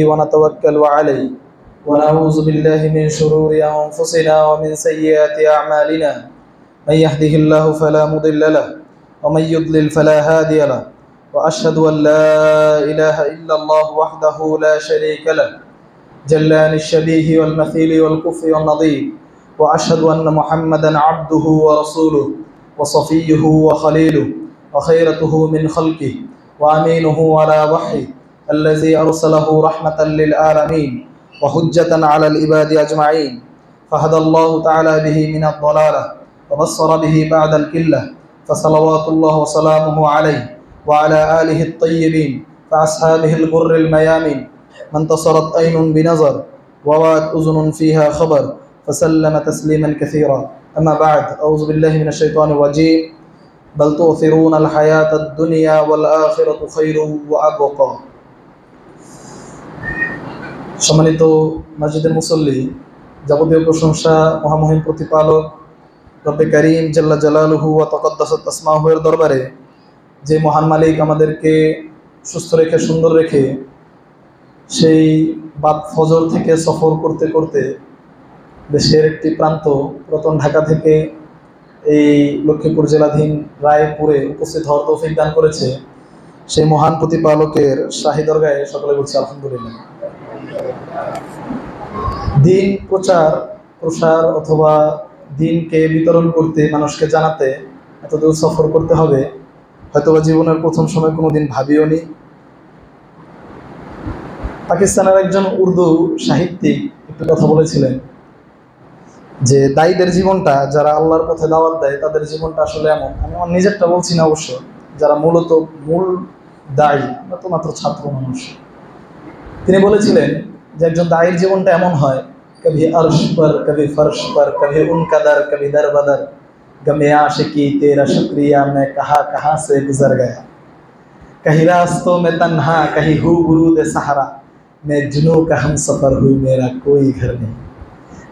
ونتوكل عليه ونعوذ بالله من شرور أنفسنا ومن سيئات أعمالنا من يهده الله فلا مضل له ومن يضلل فلا هادي له وأشهد أن لا إله إلا الله وحده لا شريك له جل عن الشبيه والمثيل والكفر والنظير وأشهد أن محمدا عبده ورسوله وصفيه وخليله وخيرته من خلقه وأمينه على وحيه الذي أرسله رحمة للعالمين وحجة على العباد أجمعين فهدى الله تعالى به من الضلالة وبصر به بعد الكلة فصلوات الله وسلامه عليه وعلى آله الطيبين وأصحابه الغر الميامين من انتصرت عين بنظر ووات أذن فيها خبر فسلم تسليما كثيرا أما بعد أعوذ بالله من الشيطان الرجيم بل تؤثرون الحياة الدنيا والآخرة خير وأبقى সম্মানিত মসজিদের মুসল্লি, যাবতীয় প্রশংসা মহামহিম প্রতিপালক রব্বে কারীম জাল্লা জালালুহু ওয়া তাকাদ্দাসাত আসমাউহু এর দরবারে। যে মহান মালিক আমাদেরকে সুস্থ রেখে সুন্দর রেখে সেই বাদ ফজর থেকে সফর করতে করতে দেশের একটি প্রান্ত পুরাতন ঢাকা থেকে এই লক্ষ্মীপুর জেলাধীন রায়পুরে উপস্থিত হওয়ার তৌফিক দান করেছে, সেই মহান প্রতিপালকের শাহী দরগাহে সকলে বলছি আলহামদুলিল্লাহ। দিন প্রসার অথবা দিনকে বিতরণ করতে, মানুষকে জানাতে এতদূর সফর করতে হবে হয়তোবা জীবনের প্রথম সময় কোনোদিন ভাবিও নি। পাকিস্তানের একজন উর্দু সাহিত্যিক একটু কথা বলেছিলেন যে দায়ীদের জীবনটা, যারা আল্লাহর পথে দাওয়াত দেয় তাদের জীবনটা আসলে এমন, আমি আমার নিজেরটা বলছি না অবশ্য, যারা মূল দায়ী, আমরা তো মাত্র ছাত্র মানুষ। তিনি বলেছিলেন যে একজন দায়ীর জীবনটা এমন হয়, কভি আরশ পর কভি ফরশ পর কভি উনকাদার কভি দরবদর গমে আশিকি তেরা শুক্রিয়া मैं कहां से गुजर गया कहीं रास्तों में तन्हा कहीं हूँ बुरूद सहारा मैं जुनू का हम सफर हूँ मेरा कोई घर नहीं।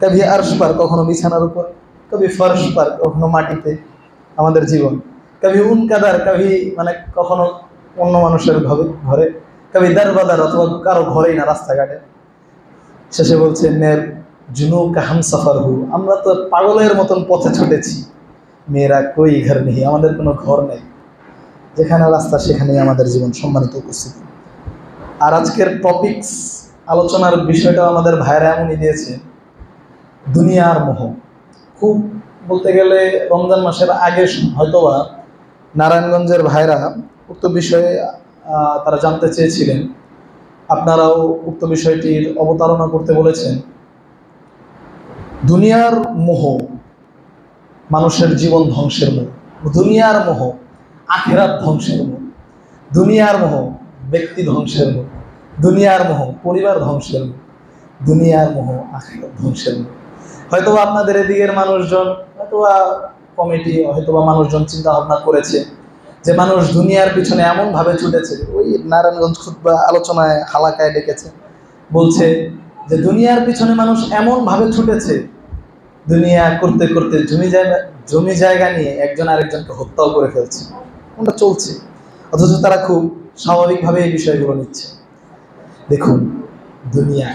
কভি আরশ পর, কখনো বিছানার উপর, কভি ফরশ পর, কখনো মাটিতে আমাদের জীবন, কভি উনকাদার, কভি মানে কখনো অন্য মানুষের ঘরে, কভি দরবদর অথবা কারো ঘরেই না, রাস্তাঘাটে। শেষে বলছে মেয়ের জুনু কা হাম সফর হু, আমরা তো পাগলের মতন পথে ছুটেছি, মেয়েরা কই ঘর নেই, আমাদের কোনো ঘর নেই, যেখানে রাস্তা সেখানেই আমাদের জীবন। সম্মানিত উপস্থিতি, আর আজকের টপিকস আলোচনার বিষয়টা আমাদের ভাইরা এমনই দিয়েছে, দুনিয়ার মোহ। খুব বলতে গেলে রমজান মাসের আগে হয়তোবা নারায়ণগঞ্জের ভাইরা উক্ত বিষয়ে তারা জানতে চেয়েছিলেন, আপনারাও উক্ত বিষয়টির অবতারণা করতে বলেছেন। দুনিয়ার মোহ মানুষের জীবন ধ্বংসের মোহ, দুনিয়ার মোহ আখিরাত ধ্বংসের মোহ, দুনিয়ার মোহ ব্যক্তি ধ্বংসের মোহ, দুনিয়ার মোহ পরিবার ধ্বংসের মোহ, দুনিয়ার মোহ আখিরাত ধ্বংসের মোহ। হয়তোবা আপনাদের এদিকের মানুষজন, হয়তোবা কমিটি, হয়তোবা মানুষজন চিন্তা ভাবনা করেছে যে মানুষ দুনিয়ার পিছনে এমনভাবে ছুটেছে, ওই নারায়ণগঞ্জ খুতবা আলোচনায় হালাকায় ডেকেছে, বলছে যে দুনিয়ার পিছনে মানুষ এমনভাবে ছুটেছে, দুনিয়া করতে করতে জমি জায়গা নিয়ে একজন আরেকজনকে হত্যাও করে ফেলছে, কোনটা চলছে, অথচ তারা খুব স্বাভাবিকভাবে এই বিষয়গুলো নিচ্ছে। দেখুন, দুনিয়া,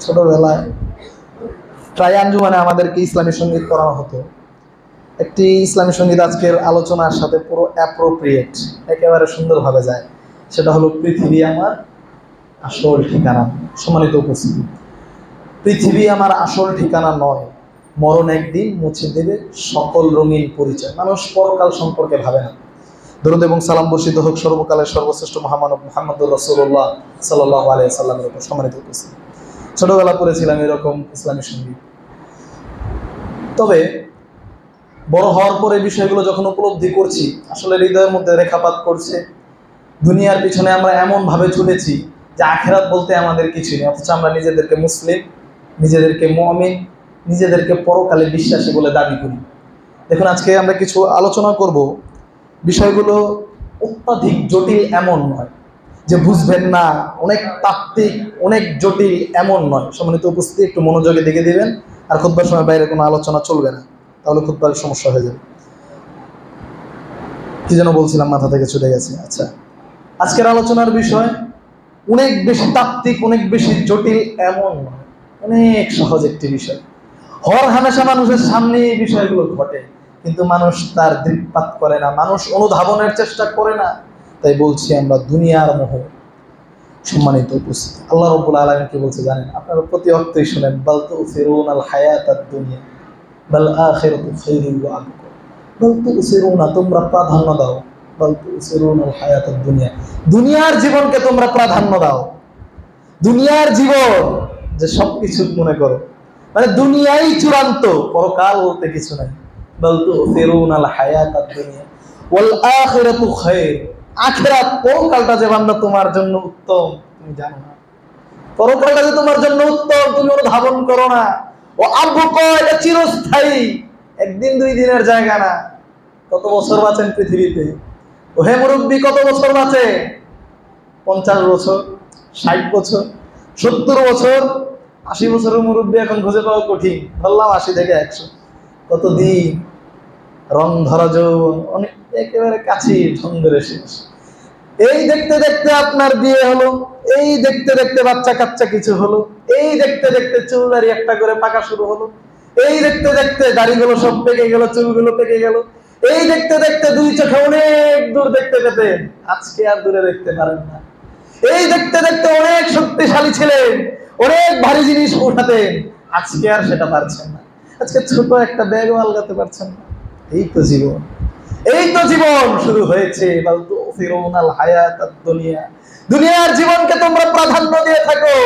ছোটবেলায় প্রায় আঞ্জুমানে আমাদেরকে ইসলামী সঙ্গীত করানো হতো। একটি ইসলামী সঙ্গীত আজকের আলোচনার সাথে পুরো অ্যাপ্রোপ্রিয়েট, একেবারে সুন্দরভাবে যায়, সেটা হলো পৃথিবী আমার আসল ঠিকানা। সম্মানিত উপস্থিতি, পৃথিবী আমার আসল ঠিকানা নয়, মরণ একদিন মুছে দেবে সকল রঙিন পরিচয়। মানুষ পরকাল সম্পর্কে ভাবে না। দরুদ এবং সালাম বর্ষিত হোক সর্বকালের সর্বশ্রেষ্ঠ মহামানব মুহাম্মদুর রাসূলুল্লাহ সাল্লাল্লাহু আলাইহি সাল্লামের উপর। সম্মানিত উপস্থিতি, ছোটবেলা পড়েছিলাম এরকম ইসলামী সঙ্গীত, তবে বড় হওয়ার পরে বিষয়গুলো যখন উপলব্ধি করছি, আসলে হৃদয়ের মধ্যে রেখাপাত করছে। দুনিয়ার পিছনে আমরা এমনভাবে ছুটেছি যে আখিরাত বলতে আমাদের কিছুই নেই, অথচ আমরা নিজেদেরকে মুসলিম, নিজেদেরকে মুমিন, নিজেদেরকে পরকালে বিশ্বাসী বলে দাবি করি। দেখুন, আজকে আমরা কিছু আলোচনা করব, বিষয়গুলো অত্যাধিক জটিল এমন নয় যে বুঝবেন না, অনেক তাত্ত্বিক, অনেক জটিল এমন নয়। সম্মানিত উপস্থিতি, একটু মনোযোগে দেখে দিবেন, আর খুতবার সময় বাইরে কোনো আলোচনা চলবে না, তাহলে খুতবার সমস্যা হয়ে যাবে। কি যেন বলছিলাম, মাথা থেকে ছুটে গেছে। আচ্ছা, আজকের আলোচনার বিষয় অনেক বেশি তাত্ত্বিক, অনেক বেশি জটিল এমন নয়, অনেক সহজ একটি বিষয়। হর হামেশা মানুষের সামনে এই বিষয়গুলো ঘটে, কিন্তু মানুষ তার দৃষ্টিপাত করে না, মানুষ অনুধাবনের চেষ্টা করে না। তাই বলছি আমরা দুনিয়ার মোহ। সম্মানিত উপস্থিতি, আল্লাহ রাব্বুল আলামিন কি বলছে জানেন? আপনারা প্রতি অক্তই শুনেন, বাল তুসিরুনাল হায়াতাদ দুনিয়া বাল আখিরাতু খায়রুন ওয়া আবকা। বাল তুসিরুনা, তোমরা প্রাধান্য দাও, বাল তুসিরুনাল হায়াতাদ দুনিয়া, দুনিয়ার জীবনকে তোমরা প্রাধান্য দাও। দুনিয়ার জীবন যে সবকিছু মনে করো, মানে দুনিয়াই চূড়ান্ত, পরকাল বলতে কিছু নাই। বাল তুসিরুনাল হায়াতাদ দুনিয়া ওয়াল আখিরাতু খায়র, আখিরাত পরকালটা যে বান্দা তোমার জন্য উত্তম তুমি জানো না, পরকালটা যে তোমার জন্য উত্তম তুমি অনুধাবন করো না। ও আবকা, এটা চিরস্থায়ী, একদিন দুই দিনের জায়গা না। কত বছর বাঁচেন পৃথিবীতে? ও হে মুরব্বী, কত বছর বাঁচে? 50 বছর, 60 বছর, 70 বছর, 80 বছরের মুরব্বী এখন খুঁজে পাওয়া কঠিন। বললাম 80 থেকে 100, কতদিন? রং ধরা যৌবন অনেক একেবারে কাছে, ঢং ধরে শেষ। এই দেখতে দেখতে আপনার বিয়ে হলো, এই দেখতে দেখতে বাচ্চা কাচ্চা কিছু হলো, এই দেখতে দেখতে চুল দাড়ি একটা করে পাকা শুরু হলো, এই দেখতে দেখতে দাড়িগুলো সব পেকে গেল, চুলগুলো পেকে গেল, এই দেখতে দেখতে দুই চোখে অনেক দূর দেখতে পেতেন, আজকে আর দূরে দেখতে পারেন না। এই দেখতে দেখতে অনেক শক্তিশালী ছিলেন, অনেক ভারী জিনিস উঠাতেন, আজকে আর সেটা পারছেন না। আজকে ছোট একটা ব্যাগও আলগাতে পারছেন না। এই তো জীবন, এই তো জীবন শুরু হয়েছে। বাল তুসিরুনাল হায়াতাদ দুনিয়া, দুনিয়ার জীবনকে তোমরা প্রাধান্য দিয়ে থাকো।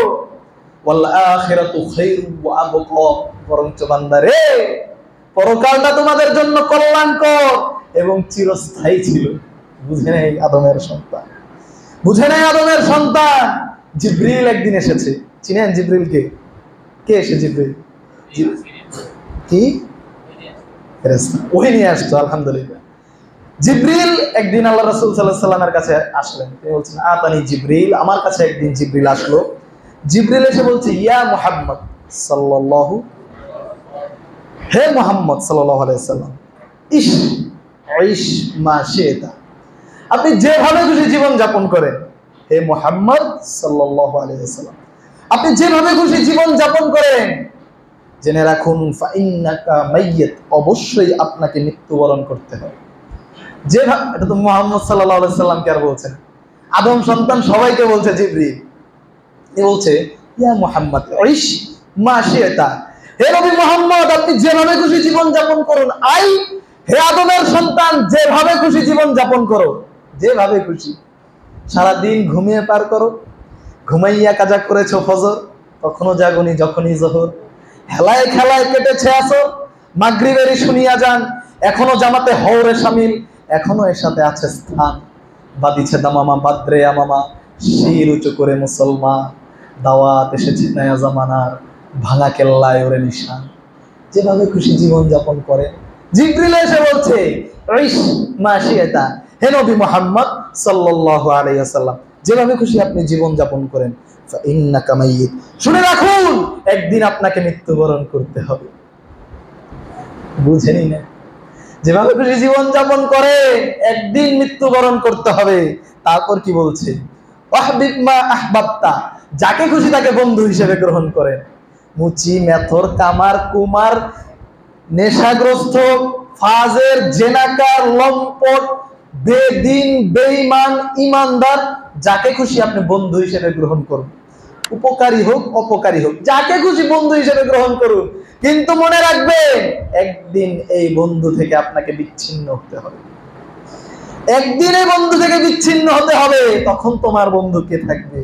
ওয়াল আখিরাতু খায়রুন ওয়া আবকা, বরঞ্চ বান্দারে পরকালটা তোমাদের জন্য কল্যাণকর এবং চিরস্থায়ী ছিল। বুঝে নেই আদমের সন্তান, বুঝে নেই আদমের সন্তান। জিবরিল একদিন এসেছে, চিনেন জিবরিলকে? কে এসে? জিবরিল কি ফেরেশতা, ওহি নিয়ে আসতো। আলহামদুলিল্লাহ, জিবরিল একদিন আল্লাহ রাসূল সাল্লাল্লাহু আলাইহি ওয়াসাল্লামের কাছে আসলেন। তিনি বলছেন, আতানি জিবরিল, আমার কাছে একদিন জিবরিল আসলো। জিবরিল এসে বলছে, ইয়া মুহাম্মদ সাল্লাল্লাহু, হে মুহাম্মদ সাল্লাল্লাহু আলাইহি ওয়াসাল্লাম, ইশ মা শিতা, আপনি যেভাবে খুশি জীবন যাপন করেন। হে মুহাম্মদ সাল্লাল্লাহু আলাইহি ওয়াসাল্লাম, আপনি যেভাবে খুশি জীবন যাপন করেন, জেনে রাখুন ফাইন্নাকা মাইয়িত, অবশ্যই আপনাকে মৃত্যুবরণ করতে হবে। এটা তো মুহাম্মদ সাল্লাল্লাহু আলাইহি সাল্লামকে আর বলছেন, আদম সন্তান সবাইকে বলছে জিবরিল। এ বলছে, ইয়া মুহাম্মদ ইশ মা শিতা, হে নবী মুহাম্মদ, আপনি যেভাবে খুশি জীবন যাপন করুন। হে আদমের সন্তান, যেভাবে খুশি জীবন যাপন করো, যেভাবে খুশি। সারা দিন ঘুমিয়ে পার করো, ঘুমাইয়া কাজা করেছো ফজর, কখনো জাগুনি যখনই জোহর, হেলায় খেলায় কেটেছে আসর, মাগরিবেরই শুনিয়া যান, এখনো জামাতে হওরে শামিল, এখনো এর সাথে আছে স্থান, বাদিছে দামামা বাদ্রে আমামা, শির উঁচু করে মুসলমান, দাওয়াত এসেছে নয়া জামানার, ভাঙা কেল্লায় ওরে নিশান। যেভাবে খুশি জীবন যাপন করে। জিবরিল এসে বলছে, ইশ মা শিতা, হে নবী মুহাম্মদ সাল্লাল্লাহু আলাইহি ওয়াসাল্লাম, যেভাবে খুশি আপনি জীবন যাপন করেন। ফাইন্নাকা মাইয়িত, শুনে রাখুন একদিন আপনাকে মৃত্যুবরণ করতে হবে। বুঝেনি না? যেভাবে খুশি জীবন যাপন করে, একদিন মৃত্যুবরণ করতে হবে। তারপর কি বলছে? ওয়াহবিব মা আহবাবতা, যাকে খুশি তাকে বন্ধু হিসেবে গ্রহণ করেন। মুচি মেথর কামার কুমার, নেশাগ্রস্ত ফাজের জেনাকার লম্পট বেদিন বেঈমান ইমানদার, যাকে খুশি আপনি বন্ধু হিসেবে গ্রহণ করুন। উপকারী হোক অপকারী হোক, যাকে খুশি বন্ধু হিসেবে গ্রহণ করুন। কিন্তু মনে রাখবেন, একদিন এই বন্ধু থেকে আপনাকে বিচ্ছিন্ন হতে হবে। একদিন এই বন্ধু থেকে বিচ্ছিন্ন হতে হবে। তখন তোমার বন্ধু কে থাকবে?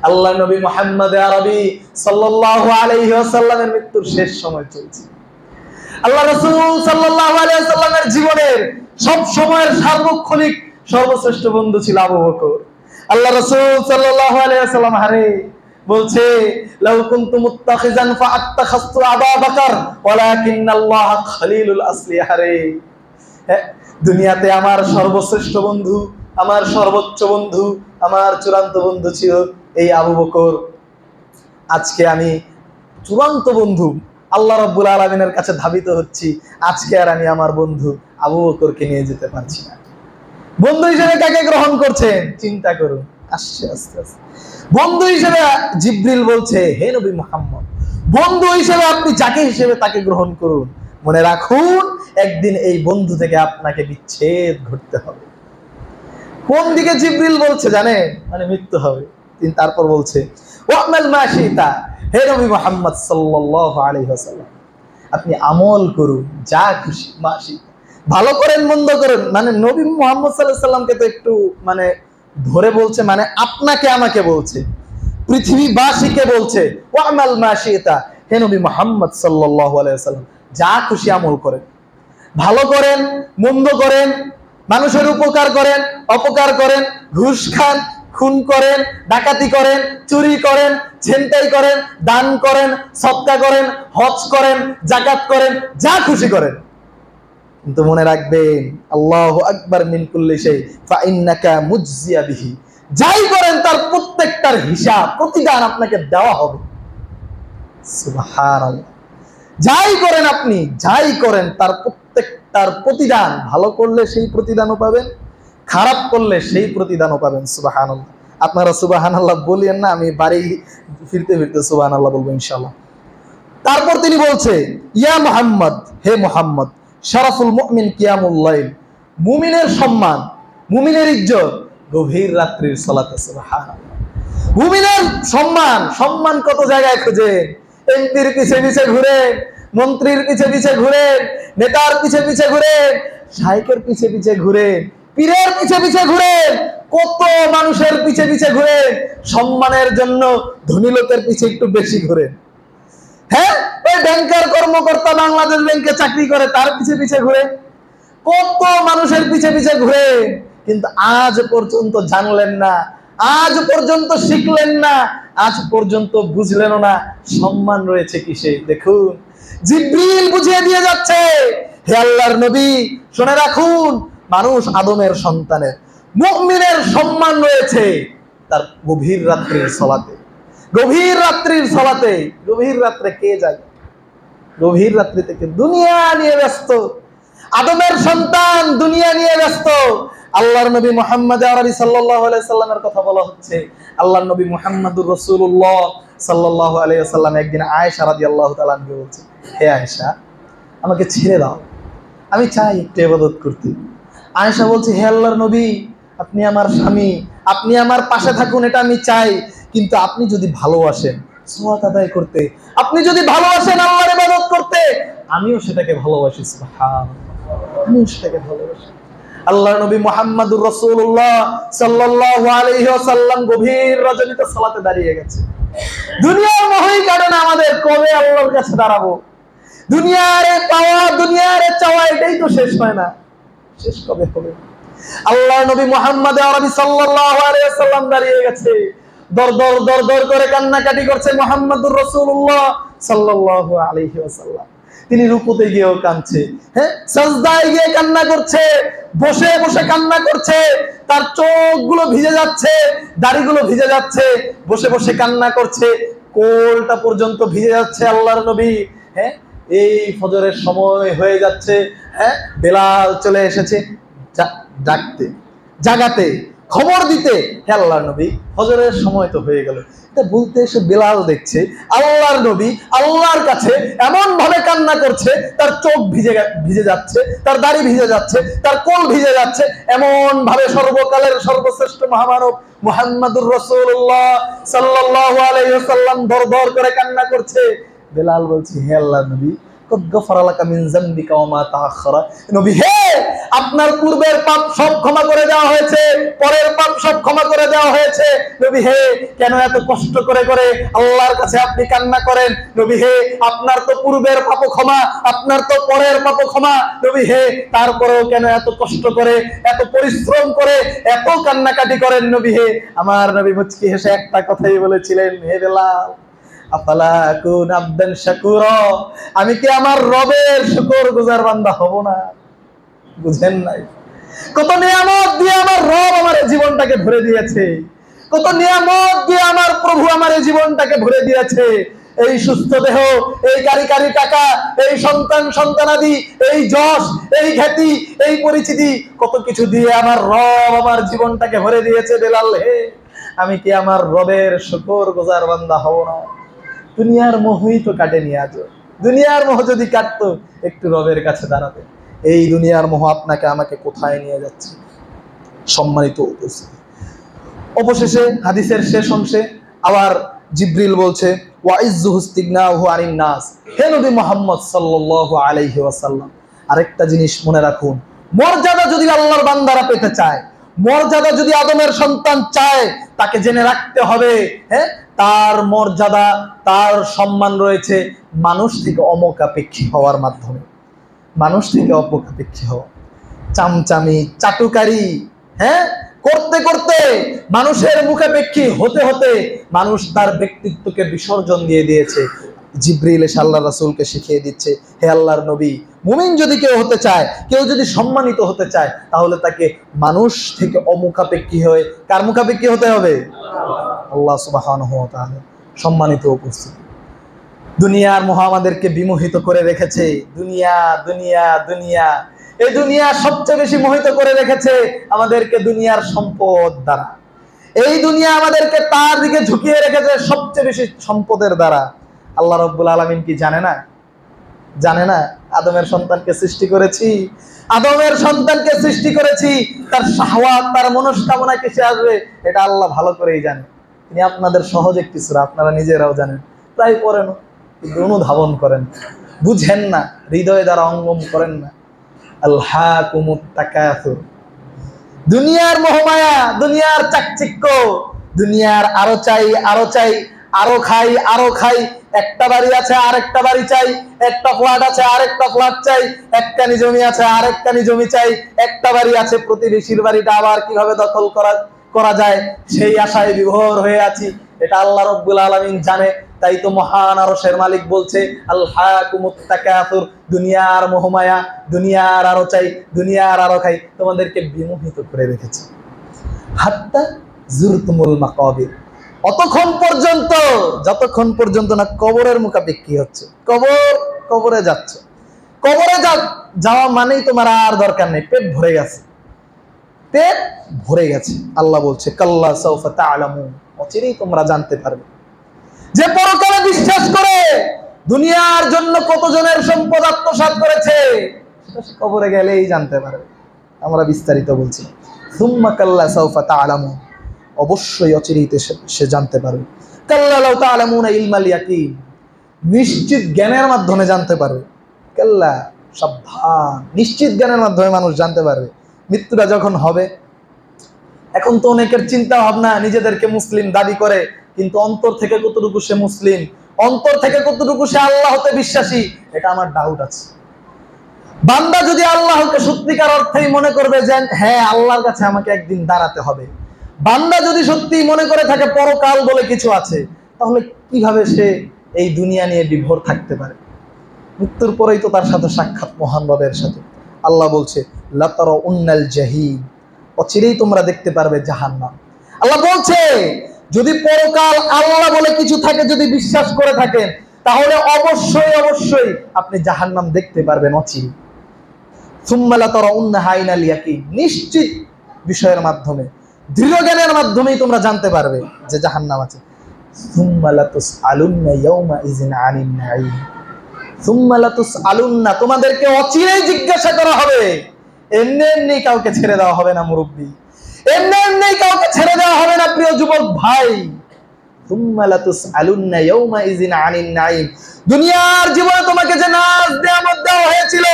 আল্লাহ নবী মুহাম্মদ আরবি সাল্লাল্লাহু আলাইহি ওয়াসাল্লামের মৃত্যুর শেষ সময় চলছে। আল্লাহ রাসূল সাল্লাল্লাহু আলাইহি ওয়াসাল্লামের জীবনের সব সময়ের সার্বক্ষণিক সর্বশ্রেষ্ঠ বন্ধু ছিল আবু বকর। আল্লাহ রাসূল সাল্লাল্লাহু আলাইহি ওয়াসাল্লাম হারে বলছে, লাউ কুনতু মুত্তাখিজান ফাআত্তাখাযতু আবু বকর ওয়ালাকিন্নাল্লাহ খলিলুল আসলি। হারে, দুনিয়াতে আমার সর্বশ্রেষ্ঠ বন্ধু, আমার সর্বোচ্চ বন্ধু, আমার চূড়ান্ত বন্ধু ছিল এই আবু বকর। আজকে আমি চূড়ান্ত বন্ধু আল্লাহ রাব্বুল আলামিনের কাছে ধাবিত হচ্ছি, আজকে আর আমি আমার বন্ধু আবু বকরকে নিয়ে যেতে পারছি না। বন্ধু হিসেবে কাকে গ্রহণ করছেন চিন্তা করুন। আসছে আস্তে আস্তে। বন্ধু হিসেবে জিবরিল বলছে, হে নবী মুহাম্মদ, বন্ধু হিসেবে আপনি যাকে হিসেবে তাকে গ্রহণ করুন, মনে রাখুন একদিন এই বন্ধু থেকে আপনাকে বিচ্ছেদ ঘটতে হবে। কোন দিকে জিবরিল বলছে জানেন? মানে মৃত্যু হবে। তিনি তারপর বলছে, ওয়ামাল মা শিতা, হে নবী মুহাম্মদ সাল্লাল্লাহু আলাইহি ওয়াসাল্লাম, আপনি আমল করুন যা খুশি, মা শিতা, ভালো করেন মন্দ করেন। মানে নবী মুহাম্মদ সাল্লাল্লাহু আলাইহি ওয়াসাল্লামকে তো একটু মানে ধরে বলছে, মানে আপনাকে আমাকে বলছে, পৃথিবীবাসীকে বলছে, ওয়ামাল মা শিতা, হে নবী মুহাম্মদ সাল্লাল্লাহু আলাইহি ওয়াসাল্লাম, যা খুশি আমল করেন, ভালো করেন মন্দ করেন, মানুষের উপকার করেন অপকার করেন, ঘুষ খান, খুন করেন, ডাকাতি করেন, চুরি করেন, ছিনতাই করেন, দান করেন, সদকা করেন, হজ করেন, যাকাত করেন, যা খুশি করেন, কিন্তু মনে রাখবেন আল্লাহু আকবার মিন কুল্লি শাই ফা ইন্নাকা মুজজিয়া বিহি, যাই করেন তার প্রত্যেকটার হিসাব প্রতিদান আপনাকে দেওয়া হবে। সুবহানাল্লাহ। যাই করেন আপনি, যাই করেন তার প্রত্যেকটার প্রতিদান, ভালো করলে সেই প্রতিদানও পাবেন, খারাপ করলে সেই প্রতিদানও পাবেন। সুবহানাল্লাহ। আপনারা সুবহানাল্লাহ বলিয়েন না, আমি বাড়ি ফিরতে ফিরতে সুবহানাল্লাহ বলবো ইনশাআল্লাহ। তারপর তিনি বলছে, ইয়া মুহাম্মদ, হে মুহাম্মদ, শারাফুল মুমিন কিয়ামুল লাইল, মুমিনের সম্মান, মুমিনের ইজ্জত গভীর রাত্রির সালাতে। সুবহানাল্লাহ। মুমিনের সম্মান, সম্মান কত জায়গায় খুঁজেন, এমপির পিছে পিছে ঘুরেন, মন্ত্রীর পিছে পিছে ঘুরেন, নেতার পিছে পিছে ঘুরেন, শাইখের পিছে পিছে ঘুরেন, পীরের পিছে পিছে ঘুরেন, কত মানুষের পিছে পিছে ঘুরেন, সম্মানের জন্য ধনী লোকের পিছে একটু বেশি ঘুরেন। হ্যাঁ, ওই ব্যাংকের কর্মকর্তা বাংলাদেশ ব্যাংকে চাকরি করে, তার পিছে পিছে ঘুরে, কত মানুষের পিছে পিছে ঘুরে, কিন্তু আজ পর্যন্ত জানলেন না, আজ পর্যন্ত শিখলেন না, আজ পর্যন্ত বুঝলেন না সম্মান রয়েছে কিসে। দেখুন জিবরিল বুঝিয়ে দিয়ে যাচ্ছে, হে আল্লাহর নবী শুনে রাখুন, মানুষ আদমের সন্তানের, মুমিনের সম্মান রয়েছে তার গভীর রাত্রির সালাতে। গভীর রাত্রির সালাতে, গভীর রাত্রে কে যায়? গভীর রাত্রি থেকে দুনিয়া নিয়ে ব্যস্ত, আদমের সন্তান দুনিয়া নিয়ে ব্যস্ত। আল্লাহর নবী মুহাম্মদ আরবি সাল্লাল্লাহু আলাইহি সাল্লামের কথা বলা হচ্ছে। আল্লাহর নবী মুহাম্মদুর রাসূলুল্লাহ সাল্লাল্লাহু আলাইহি সাল্লাম একদিন আয়েশা রাদিয়াল্লাহু তাআলা আনহাকে বলছে, হে আয়েশা, আমাকে ছেড়ে দাও, আমি চাই একটু ইবাদত করতে। আয়েশা বলছে, হে আল্লাহর নবী, আপনি আমার স্বামী, আপনি আমার পাশে থাকুন, এটা আমি চাই, কিন্তু আপনি যদি ভালোবাসেন সালাত আদায় করতে, আপনি যদি ভালোবাসেন আল্লাহর ইবাদত করতে, আমিও সেটাকে ভালোবাসি। সুবহানাল্লাহ, আমিও সেটাকে ভালোবাসি। আল্লাহর নবী মুহাম্মদুর রাসূলুল্লাহ সাল্লাল্লাহু আলাইহি ওয়াসাল্লাম গভীর রজনীতে সালাতে দাঁড়িয়ে গেছে। দুনিয়ার মোহই কারণে আমাদের কবে আল্লাহর কাছে দাঁড়াবো? দুনিয়ার পাওয়া, দুনিয়ার চাওয়া, এটাই তো শেষ হয় না, শেষ কবে হবে? আল্লাহর নবী মুহাম্মদ আরবি সাল্লাল্লাহু আলাইহি ওয়াসাল্লাম দাঁড়িয়ে গেছে, দর দর দর দর করে কান্নাকাটি করছে মুহাম্মদুর রাসূলুল্লাহ সাল্লাল্লাহু আলাইহি ওয়াসাল্লাম। তিনি রুকুতে গিয়েও কাঁদছে, হ্যাঁ, সাজদায় গিয়ে কান্না করছে, বসে বসে কান্না করছে, তার চোখগুলো ভিজে যাচ্ছে, দাড়িগুলো ভিজে যাচ্ছে, বসে বসে কান্না করছে, কোলটা পর্যন্ত ভিজে যাচ্ছে আল্লাহর নবী। হ্যাঁ, এই ফজরের সময় হয়ে যাচ্ছে, হ্যাঁ, বেলাল চলে এসেছে ডাকতে, জাগাতে, খবর দিতে, হে আল্লাহর নবী ফজরের সময় তো হয়ে গেল। এটা বলতে এসে বেলাল দেখছে আল্লাহর নবী আল্লাহর কাছে এমন ভাবে কান্না করছে, তার চোখ ভিজে যাচ্ছে, তার দাড়ি ভিজে যাচ্ছে, তার কোল ভিজে যাচ্ছে, এমন ভাবে সর্বকালের সর্বশ্রেষ্ঠ মহামানব মুহাম্মদুর রাসূলুল্লাহ সাল্লাল্লাহু আলাইহি ওয়াসাল্লাম দর দর করে কান্না করছে। বেলাল বলছে, হে আল্লাহর নবী, আপনার পূর্বের পাপ সব ক্ষমা করে দেওয়া হয়েছে, পরের পাপ সব ক্ষমা করে দেওয়া হয়েছে। নবী হে, কেন এত কষ্ট করে করে আল্লাহর কাছে আপনি কান্না করেন? নবী হে, আপনার তো পূর্বের পাপ ক্ষমা, আপনার তো পরের পাপ ক্ষমা। নবী হে, তারপরেও কেন এত কষ্ট করে, এত পরিশ্রম করে, এত কান্নাকাটি করেন? নবী হে, আমার নবী মুচকি হেসে একটা কথাই বলেছিলেন, হে বেলাল, আফালা আকুন আবদান শাকুরা, আমি কি আমার রবের শুকরগুজার বান্দা হব না? বুঝেন নাই? কত নিয়ামত দিয়ে আমার রব আমার জীবনটাকে ভরে দিয়েছে, কত নিয়ামত দিয়ে আমার প্রভু আমার জীবনটাকে ভরে দিয়েছে। এই সুস্থ দেহ, এই কারি কারি টাকা, এই সন্তান সন্তানাদি, এই যশ, এই খ্যাতি, এই পরিচিতি, কত কিছু দিয়ে আমার রব আমার জীবনটাকে ভরে দিয়েছে। বেলাল হে, আমি কি আমার রবের শুকর গুজার বান্দা হব না? দুনিয়ার মোহই তো কাটেনি আজও। দুনিয়ার মোহ যদি কাটতো, একটু রবের কাছে দাঁড়াতে। এই দুনিয়ার মোহ আপনাকে আমাকে কোথায় নিয়ে যাচ্ছে? সম্মানিত উপস্থিতি, অবশেষে হাদিসের শেষ অংশে আবার জিবরিল বলছে, ওয়াইজ্জুহু ইস্তিগনাহু আনিন নাস, হে নবী মুহাম্মদ সাল্লাল্লাহু আলাইহি ওয়াসাল্লাম, আরেকটা জিনিস মনে রাখুন, মর্যাদা যদি আল্লাহর বান্দারা পেতে চায়, মর্যাদা যদি আদমের সন্তান চায়, তাকে জেনে রাখতে হবে, হ্যাঁ, তার মর্যাদা, তার সম্মান রয়েছে মানুষ থেকে অমুখাপেক্ষী হওয়ার মাধ্যমে। মানুষ থেকে অমুখাপেক্ষী হওয়া, চামচামি চাটুকারি, হ্যাঁ, করতে করতে, মানুষের মুখাপেক্ষী হতে হতে মানুষ তার ব্যক্তিত্বকে বিসর্জন দিয়ে দিয়েছে। জিবরিল এসে আল্লাহ রাসূলকে শিখিয়ে দিচ্ছে, হে আল্লাহর নবী, মুমিন যদি কেউ হতে চায়, কেউ যদি সম্মানিত হতে চায়, তাহলে তাকে মানুষ থেকে অমুখাপেক্ষী হয়ে কার মুখাপেক্ষী হতে হবে? আল্লাহ সুবহানাহু ওয়া তাআলা। সম্মানিত উপস্থিতি, দুনিয়ার মোহ আমাদেরকে বিমোহিত করে রেখেছে। দুনিয়া দুনিয়া দুনিয়া, এই দুনিয়া সবচেয়ে বেশি মোহিত করে রেখেছে আমাদেরকে দুনিয়ার সম্পদ দ্বারা। এই দুনিয়া আমাদেরকে তার দিকে ঝুঁকিয়ে রেখেছে সবচেয়ে বেশি সম্পদের দ্বারা। আল্লাহ রাব্বুল আলামিন কি জানে না? জানে না আদমের সন্তানকে সৃষ্টি করেছি, আদমের সন্তানকে সৃষ্টি করেছি, তার শাহওয়াত, তার মনস্কামনা কিসে আসবে, এটা আল্লাহ ভালো করেই জানে। তিনি আপনাদের সহজ একটি সূরা, আপনারা নিজেরাও জানেন, প্রায় পড়েন, কিন্তু অনুধাবন করেন, বুঝেন না, হৃদয়ে দ্বারা অঙ্গম করেন না। আলহাকুমুত তাকাসুর, দুনিয়ার মোহমায়া, দুনিয়ার চাকচিক্য, দুনিয়ার আরো চাই, আরো চাই, আরো খাই, আরো খাই। একটা বাড়ি আছে আরেকটা বাড়ি চাই, একটা ফ্ল্যাট আছে আরেকটা ফ্ল্যাট চাই, একখানি জমি আছে আরেকখানি জমি চাই, একটা বাড়ি আছে, প্রতিবেশীর বাড়িটা আবার কিভাবে দখল করা যায়, সেই আশায় বিভোর হয়ে আছি। এটা আল্লাহ রাব্বুল আলামিন জানে। তাই তো মহান আরশের মালিক বলছে, আলহাকুমুত তাকাসুর, দুনিয়ার মোহমায়া, দুনিয়ার আরো চাই, দুনিয়ার আরো খাই, তোমাদেরকে বিমোহিত করে রেখেছে। হাত্তা জুরতুমুল মাকাবির, অতক্ষণ পর্যন্ত, যতক্ষণ পর্যন্ত না কবরের মুখাপেক্ষী হচ্ছে। কবরে যাচ্ছে, কবরে যাওয়া মানেই তোমার আর দরকার নেই, পেট ভরে গেছে, পেট ভরে গেছে। আল্লাহ বলছে, কাল্লা সাউফা তা'লামুন, অচিরেই তোমরা জানতে পারবে। যে পরকালে বিশ্বাস করে দুনিয়ার জন্য কতজনের সম্পদ আত্মসাৎ করেছে, সেটা সে কবরে গেলেই জানতে পারবে। আমরা বিস্তারিত বলছি, সুম্মা কাল্লা সাউফা তা'লামুন, অবশ্যই অচিরেই সে জানতে পারবে। কাল্লা লাউ তা'লামুনা ইলমাল ইয়াকিন, নিশ্চিত জ্ঞানের মাধ্যমে জানতে পারবে। কাল্লা, সাবধান, নিশ্চিত জ্ঞানের মাধ্যমে মানুষ জানতে পারবে মৃত্যুটা যখন হবে। এখন তো অনেকের চিন্তা ভাবনা, নিজেদেরকে মুসলিম দাবি করে, কিন্তু অন্তর থেকে কতটুকু সে মুসলিম, অন্তর থেকে কতটুকু সে আল্লাহতে বিশ্বাসী, এটা আমার ডাউট আছে। বান্দা যদি আল্লাহকে সত্যিকার অর্থেই মনে করবে যে হ্যাঁ, আল্লাহর কাছে আমাকে একদিন দাঁড়াতে হবে, বান্দা যদি সত্যি মনে করে থাকে পরকাল বলে কিছু আছে, তাহলে কিভাবে সে এই দুনিয়া নিয়ে বিভোর থাকতে পারে? মৃত্যুর পরেই তো তার সাথে সাক্ষাৎ মহান রবের সাথে। আল্লাহ বলছে, লাতারাউন্নাল জাহিম, অচিরেই তোমরা দেখতে পারবে জাহান্নাম। আল্লাহ বলছে, যদি পরকাল আল্লাহ বলে কিছু থাকে, যদি বিশ্বাস করে থাকেন, তাহলে অবশ্যই অবশ্যই আপনি জাহান্নাম দেখতে পারবেন অচিরেই। সুম্মা লাতারাউন্নাহা আইনাল ইয়াকিন, নিশ্চিত বিষয়ের মাধ্যমে, দৃঢ় জ্ঞানের মাধ্যমেই তোমরা জানতে পারবে যে জাহান্নাম আছে। সুম্মা লাতুসআলুন্না ইয়াওমা ইযিন আনিন নাঈম, সুম্মা লাতুসআলুন্না, তোমাদেরকে অচিরেই জিজ্ঞাসা করা হবে। এমনি এমনি কাউকে ছেড়ে দেওয়া হবে না মুরব্বী, এমনি এমনি কাউকে ছেড়ে দেওয়া হবে না প্রিয় যুবক ভাই। সুম্মা লাতুসআলুন্না ইয়াওমা ইযিন আনিন নাঈম, দুনিয়ার জীবনে তোমাকে যে নাজ নিয়ামত দেওয়া হয়েছিল,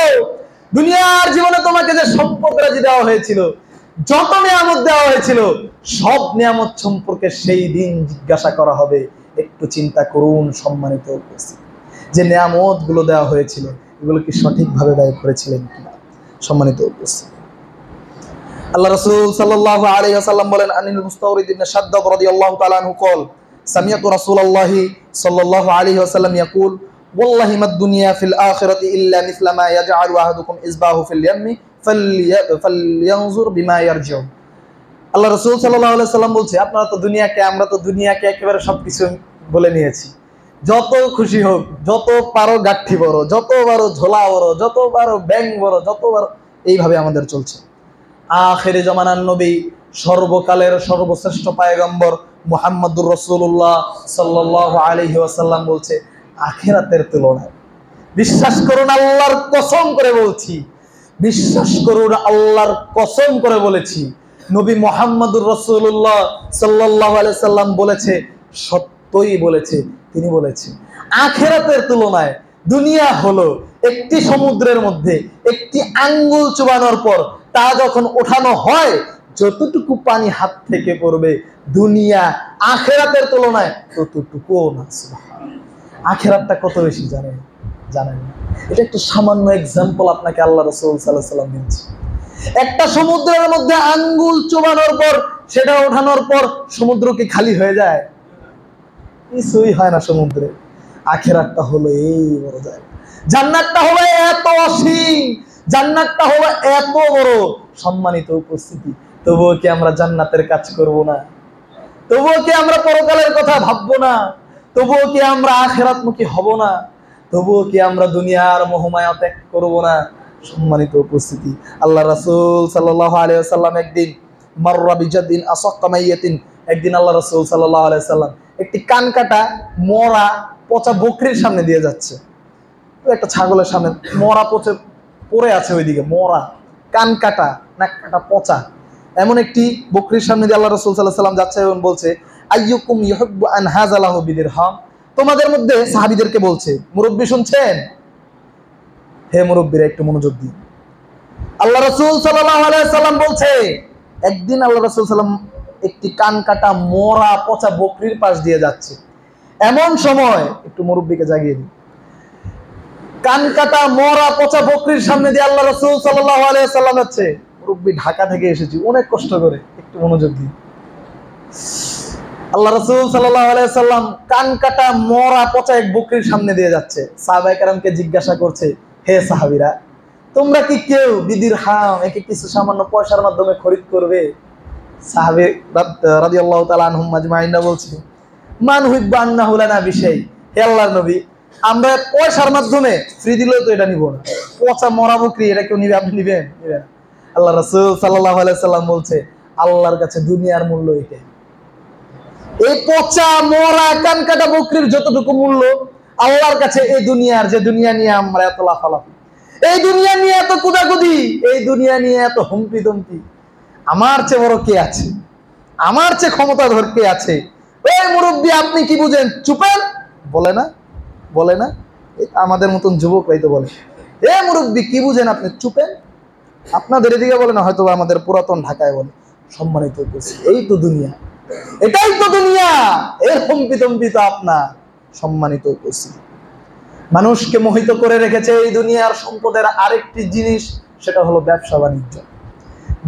দুনিয়ার জীবনে তোমাকে যে সম্পদ রাজি দেওয়া হয়েছিল, যত নিয়ামত দেওয়া হয়েছিল, সব নিয়ামত সম্পর্কে সেই দিন জিজ্ঞাসা করা হবে। একটু চিন্তা করুন সম্মানিত উপস্থিতি, যে নিয়ামত গুলো দেওয়া হয়েছিল, এগুলো কি সঠিকভাবে ব্যয় করেছিলেন কিনা? সম্মানিত উপস্থিতি, আল্লাহ রাসূল সাল্লাল্লাহু আলাইহি ওয়াসাল্লাম বলেন, আনিল মুস্তাওরিদ ইবনে শাদ্দাদ রাদিয়াল্লাহু তাআলা আনহু قال سمعت رسول الله صلى الله عليه وسلم يقول والله ما الدنيا في الآخرة إلا مثل ما يجعل أحدكم إصبعه في اليم فلينظر بما يرجع। আল্লাহ রাসূল সাল্লাল্লাহু আলাইহি ওয়াসাল্লাম বলছে, আপনারা তো দুনিয়াকে, আমরা তো দুনিয়াকে একেবারে সবকিছু বলে নিয়েছি, যত খুশি হোক, যত পারো গাঠি বড়, যত পারো ঝোলা বড়, যত পারো ব্যাং বড়, যত পারো, এইভাবে আমাদের চলছে। আখেরি জামানার নবী সর্বকালের সর্বশ্রেষ্ঠ পয়গম্বর মুহাম্মদুর রাসূলুল্লাহ সাল্লাল্লাহু আলাইহি ওয়াসাল্লাম বলছে, আখিরাতের তুলনায়, বিশ্বাস করুন আল্লাহর কসম করে বলছি, বিশ্বাস করুন আল্লাহর কসম করে বলেছি, নবী মুহাম্মদুর রাসূলুল্লাহ সাল্লাল্লাহু আলাইহি সাল্লাম বলেছে, সত্যই বলেছে। তিনি বলেছে আখিরাতের তুলনায় দুনিয়া হলো একটি সমুদ্রের মধ্যে একটি আঙ্গুল চুবানোর পর তা যখন ওঠানো হয়, যতটুকু পানি হাত থেকে পড়বে দুনিয়া আখিরাতের তুলনায় ততটুকুও না। আখিরাতটা কত বেশি জানেন না। এটা একটা সামান্য এক্সাম্পল আপনাকে আল্লাহ রাসূল সাল্লাল্লাহু আলাইহি ওয়াসাল্লাম দিয়েছে। একটা সমুদ্রের মধ্যে আঙ্গুল চুবানোর পর, সেটা ওঠানোর পর সমুদ্র কি খালি হয়ে যায়? কিছুই হয় না সমুদ্রে। আখিরাতটা হলো এই বড় জায়গা, জান্নাতটা হলো এত অসীম, জান্নাতটা হলো এত বড় সম্মানিত উপস্থিতি। তবুও কি আমরা জান্নাতের কাজ করব না? তবুও কি আমরা পরকালের কথা ভাববো না? তবুও কি আমরা আখিরাতমুখী হব না? তবুও কি আমরা দুনিয়ার মোহমায়া ত্যাগ করব না? সম্মানিত উপস্থিতি, আল্লাহ রাসূল সাল্লাল্লাহু আলাইহি ওয়াসাল্লাম একদিন মাররা বিজাদিন আসাক্কা মাইয়াতিন, একদিন আল্লাহ রাসূল সাল্লাল্লাহু আলাইহি ওয়াসাল্লাম একটি কান কাটা মরা পচা বকরির সামনে দিয়ে যাচ্ছে। একটা ছাগলের সামনে মরা পচে পড়ে আছে, ওইদিকে মরা, কান কাটা, নাক কাটা, পচা এমন একটি বকরির সামনে দিয়ে আল্লাহ রাসূল সাল্লাল্লাহু আলাইহি ওয়াসাল্লাম যাচ্ছে এবং বলছে, আইয়ুকুম ইউহিব্বু আন হাযা লাহু বিদিরহাম। তোমাদের মধ্যে সাহাবীদেরকে বলছে, মুরব্বি শুনছেন? হে মুরব্বিরা একটু মনোযোগ দিন। আল্লাহ রাসূল সাল্লাল্লাহু আলাইহি ওয়াসাল্লাম বলছে, একদিন আল্লাহ রাসূল সাল্লাম একটি কান কাটা মরা পচা বকরির পাশ দিয়ে যাচ্ছে। এমন সময় একটু মুরব্বিকে জাগিয়ে দিন। কান কাটা মরা পচা বকরির সামনে দিয়ে আল্লাহ রাসূল সাল্লাল্লাহু আলাইহি ওয়াসাল্লাম যাচ্ছে। মুরব্বি ঢাকা থেকে এসেছি, অনেক কষ্ট করে, একটু মনোযোগ দিন। আল্লাহ রাসূল সাল্লাল্লাহু আলাইহি ওয়াসাল্লাম কান কাটা মরা পচা এক বকরির সামনে দিয়ে যাচ্ছে। সাহাবায়ে কেরামকে জিজ্ঞাসা করছে, হে সাহাবীরা, তোমরা কি কেউ বিদিরহাম, একে কিছু সামান্য পয়সার মাধ্যমে খরিদ করবে? সাহাবে রাদিয়াল্লাহু তাআলা আনহুম আজমাইনরা বলছে, মান হুইব্বা আন্নাহু লানা বিশাই। হে আল্লাহর নবী, আমরা পয়সার মাধ্যমে ফ্রি দিলেও তো এটা নিব না। পচা মরা বকরি এটা কেউ নিবে? আপনি নিবেন? নিবেন? আল্লাহ রাসূল সাল্লাল্লাহু আলাইহি সাল্লাম বলছে, আল্লাহর কাছে দুনিয়ার মূল্য এটাই। এই পচা মরা কান কাটা বকরির যতটুকু মূল্য, আল্লাহর কাছে এই দুনিয়ার, যে দুনিয়া নিয়ে আমরা এত লাফালাফি, এই দুনিয়া নিয়ে এত কুদাকুদি, এই দুনিয়া নিয়ে এত হুমকি দমকি, আমার চেয়ে বড় কে আছে? আমার চেয়ে ক্ষমতাধর কে আছে? ওই মুরব্বী আপনি কি বুঝেন? চুপেন। বলে না, বলে না, আমাদের মতন যুবকরাই তো বলে, এ মুরব্বী কি বুঝেন আপনি? চুপেন। আপনাদের এদিকে বলে না, হয়তো আমাদের পুরাতন ঢাকায় বলে। সম্মানিত উপস্থিতি, এই তো দুনিয়া, এটাই তো দুনিয়া, এর হুমকি দমকি তো আপনার। সম্মানিত উপস্থিতি, মানুষকে মোহিত করে রেখেছে এই দুনিয়ার সম্পদের আরেকটি জিনিস, সেটা হলো ব্যবসা বাণিজ্য।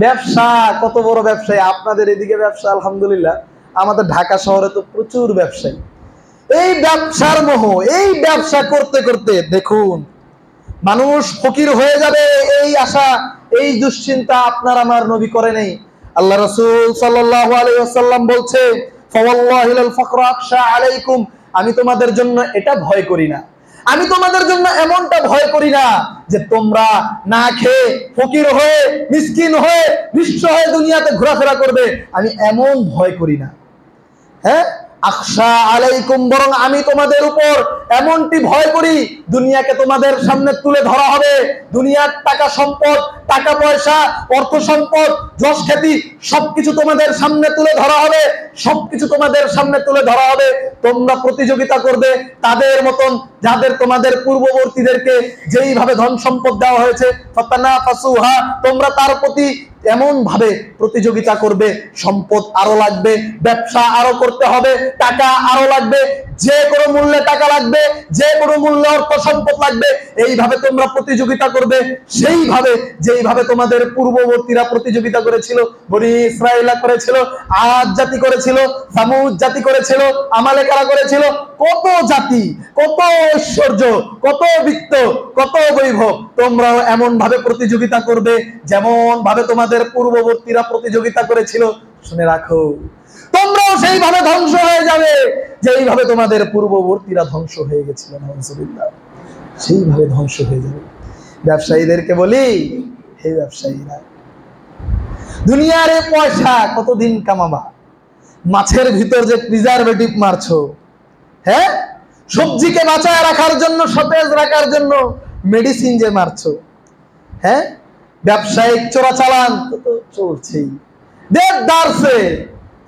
ব্যবসা, কত বড় ব্যবসায়ী আপনাদের এদিকে ব্যবসা, আলহামদুলিল্লাহ। আমাদের ঢাকা শহরে তো প্রচুর ব্যবসায়ী। এই ব্যবসার মোহ, এই ব্যবসা করতে করতে দেখুন মানুষ ফকির হয়ে যাবে, এই আশা, এই দুশ্চিন্তা আপনার আমার নবী করে নেই। আল্লাহ রাসূল সাল্লাল্লাহু আলাইহি ওয়াসাল্লাম বলছে, ফাওয়াল্লাহি লাল ফাকরা আখশা আলাইকুম, আমি তোমাদের জন্য এটা ভয় করি না, আমি তোমাদের জন্য এমনটা ভয় করি না যে তোমরা না খেয়ে ফকির হয়ে মিসকিন হয়ে নিঃস্ব হয়ে দুনিয়াতে ঘোরাফেরা করবে, আমি এমন ভয় করি না। হ্যাঁ, আখশা আলাইকুম, বরং আমি তোমাদের উপর এমনটি ভয় করি, দুনিয়াকে তোমাদের সামনে তুলে ধরা হবে, দুনিয়ার টাকা সম্পদ, টাকা পয়সা, অর্থ সম্পদ, যশ খ্যাতি সবকিছু তোমাদের সামনে তুলে ধরা হবে, সবকিছু তোমাদের সামনে তুলে ধরা হবে। তোমরা প্রতিযোগিতা করবে তাদের মতন, যাদের তোমাদের পূর্ববর্তীদেরকে যেইভাবে ধন সম্পদ দেওয়া হয়েছে, ফাতানাফাসুহা, তোমরা তার প্রতি এমন ভাবে প্রতিযোগিতা করবে, সম্পদ আরো লাগবে, ব্যবসা আরো করতে হবে, টাকা আরো লাগবে, যে কোনো মূল্যে টাকা লাগবে, যে কোনো মূল্যে অর্থ সম্পদ লাগবে, এইভাবে তোমরা প্রতিযোগিতা করবে সেইভাবে যেইভাবে তোমাদের পূর্ববর্তীরা প্রতিযোগিতা করেছিল, বনি ইসরাঈলা করেছিল, আদ জাতি করেছিল, সামুদ জাতি করেছিল, আমালেকারা করেছিল, কত জাতি, কত ঐশ্বর্য, কত বৃত্ত, কত বৈভব, তোমরাও এমন ভাবে প্রতিযোগিতা করবে যেমন ভাবে তোমাদের পূর্ববর্তীরা প্রতিযোগিতা করেছিল। শুনে রাখো, তোমরাও সেইভাবে ধ্বংস হয়ে যাবে যেইভাবে তোমাদের পূর্ববর্তীরা ধ্বংস হয়ে গেছিল। নাউযুবিল্লাহ, সেইভাবে ধ্বংস হয়ে যাবে। ব্যবসায়ীদেরকে বলি, হে ব্যবসায়ীরা, দুনিয়ার এই পয়সা কতদিন কামাবা? মাছের ভিতর যে প্রিজারভেটিভ মারছো, হ্যাঁ, সবজিকে বাঁচায় রাখার জন্য, সতেজ রাখার জন্য মেডিসিন যে মারছো, হ্যাঁ, ব্যবসায়িক চোরাচালান তো চলছেই। দেবদারছে,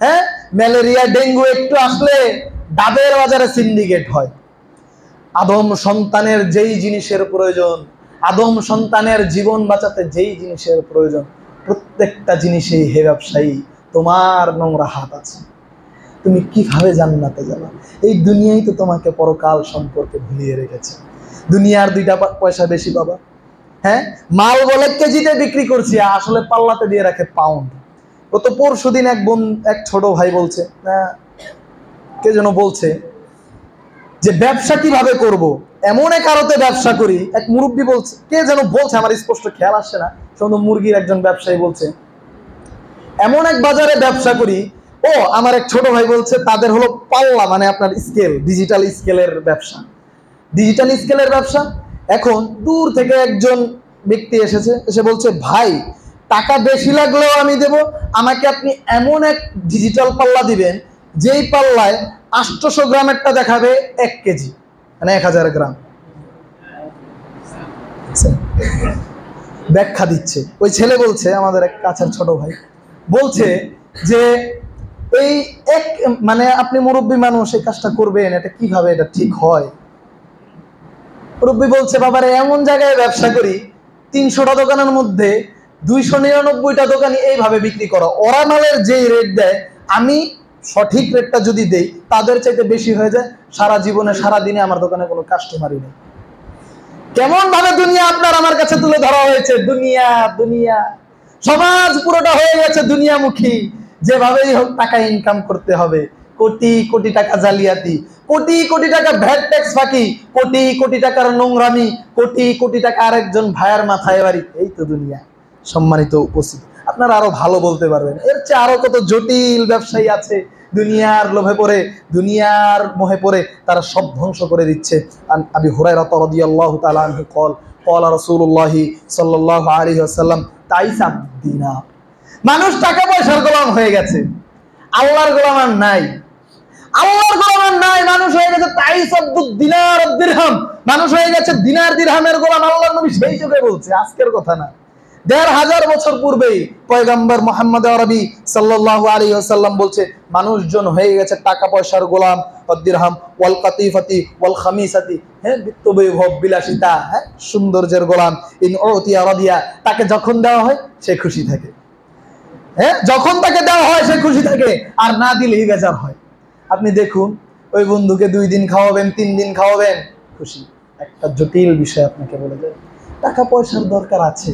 হ্যাঁ, ম্যালেরিয়া ডেঙ্গু একটু আসলে ডাবের বাজারে সিন্ডিকেট হয়। আদম সন্তানের যেই জিনিসের প্রয়োজন, আদম সন্তানের জীবন বাঁচাতে যেই জিনিসের প্রয়োজন, প্রত্যেকটা জিনিসেই হে ব্যবসায়ী তোমার নোংরা হাত আছে। তুমি কিভাবে জান্নাতে যাবে? এই দুনিয়াই তো তোমাকে পরকাল সম্পর্কে ভুলিয়ে রেখেছে। দুনিয়ার 2টা পয়সা বেশি পাবা, হ্যাঁ, মাল বলে কেজিতে বিক্রি করছি, আসলে পাল্লাতে দিয়ে রাখে পাউন্ড। গত পরশুদিন এক ছোট ভাই বলছে, কে যেন বলছে যে ব্যবসা কিভাবে করব, এমন এক আড়তে ব্যবসা করি। এক মুরব্বী বলছে, কে যেন বলছে, আমার স্পষ্ট খেয়াল আসছে না, শুধু মুরগির একজন ব্যবসায়ী বলছে এমন এক বাজারে ব্যবসা করি। ও আমার এক ছোট ভাই বলছে তাদের হলো পাল্লা, মানে আপনার স্কেল, ডিজিটাল স্কেলের ব্যবসা, ডিজিটাল স্কেলের ব্যবসা। এখন দূর থেকে একজন ব্যক্তি এসে বলছে, ভাই টাকা বেশি লাগলেও আমি দেব, আমাকে আপনি এমন এক ডিজিটাল পাল্লা দিবেন যেই পাল্লায় 800 গ্রামেরটা দেখাবে 1 কেজি, মানে 1000 গ্রাম। ব্যাখ্যা দিচ্ছে ওই ছেলে, বলছে আমাদের এক কাছের ছোট ভাই বলছে যে এই মানে আপনি মুরব্বী মানুষ, এই কাজটা করবেন, এটা কিভাবে, এটা ঠিক হয়? মুরব্বী বলছে, বাবারে এমন জায়গায় ব্যবসা করি 300টা দোকানের মধ্যে 299টা দোকানই এইভাবে বিক্রি করো, ওরা মালের যেই রেট দেয় আমি সঠিক রেটটা যদি দেই তাদের চাইতে বেশি হয়ে যায়, সারা জীবনে সারা দিনে আমার দোকানে কোনো কাস্টমারই নেই। কেমন ভাবে দুনিয়া আপনার আমার কাছে তুলে ধরা হয়েছে। দুনিয়া দুনিয়া সমাজ পুরোটা হয়ে গেছে দুনিয়ামুখী। যেভাবেই হোক টাকা ইনকাম করতে হবে, কোটি কোটি টাকা জালিয়াতি, কোটি কোটি টাকা ভ্যাট ট্যাক্স ফাঁকি, কোটি কোটি টাকার নোংরামি, কোটি কোটি টাকা আরেকজন ভাইয়ের মাথায় বাড়ি। এই তো দুনিয়া। সম্মানিত উপস্থিতি, আপনারা আরো ভালো বলতে পারবেন, এর চেয়ে আরো কত জটিল ব্যবসায়ী আছে দুনিয়ার লোভে পড়ে, দুনিয়ার মোহে পড়ে তারা সব ধ্বংস করে দিচ্ছে। আবি হুরায়রা রাদিয়াল্লাহু তাআলা আনহু ক্বালা রাসূলুল্লাহি সাল্লাল্লাহু আলাইহি ওয়াসাল্লাম তাইসা দিনা, মানুষ টাকা পয়সার গোলাম হয়ে গেছে, আল্লাহর গোলাম আর নাই। আল্লাহর গোলাম আর নাই, মানুষ হয়ে গেছে তাইসাবুদ দিনার ওয়াদ দিরহাম, মানুষ হয়ে গেছে দিনার দিরহামের গোলাম। আল্লাহর নবী সেই যুগে বলছে, আজকের কথা না, 1500 বছর পূর্বেই পয়গম্বর মুহাম্মদ আরবি সাল্লাল্লাহু আলাইহি ওয়াসাল্লাম বলছে মানুষজন হয়ে গেছে টাকা পয়সার গোলাম, দিরহাম ওয়াল কাতিফাতি ওয়াল খামিসাতি, হ্যাঁ, বিত্তবৈভব বিলাসিতা, হ্যাঁ, সৌন্দর্যের গোলাম। ইন উতিয়া রাদিয়া, তাকে যখন দেওয়া হয় সে খুশি থাকে, হ্যাঁ, যখন তাকে দেওয়া হয় সে খুশি থাকে, আর না দিলেই বেজার হয়। আপনি দেখুন, ওই বন্ধুকে 2 দিন খাওয়াবেন, 3 দিন খাওয়াবেন, খুশি। একটা জটিল বিষয় আপনাকে বলে যায়, টাকা পয়সার দরকার আছে।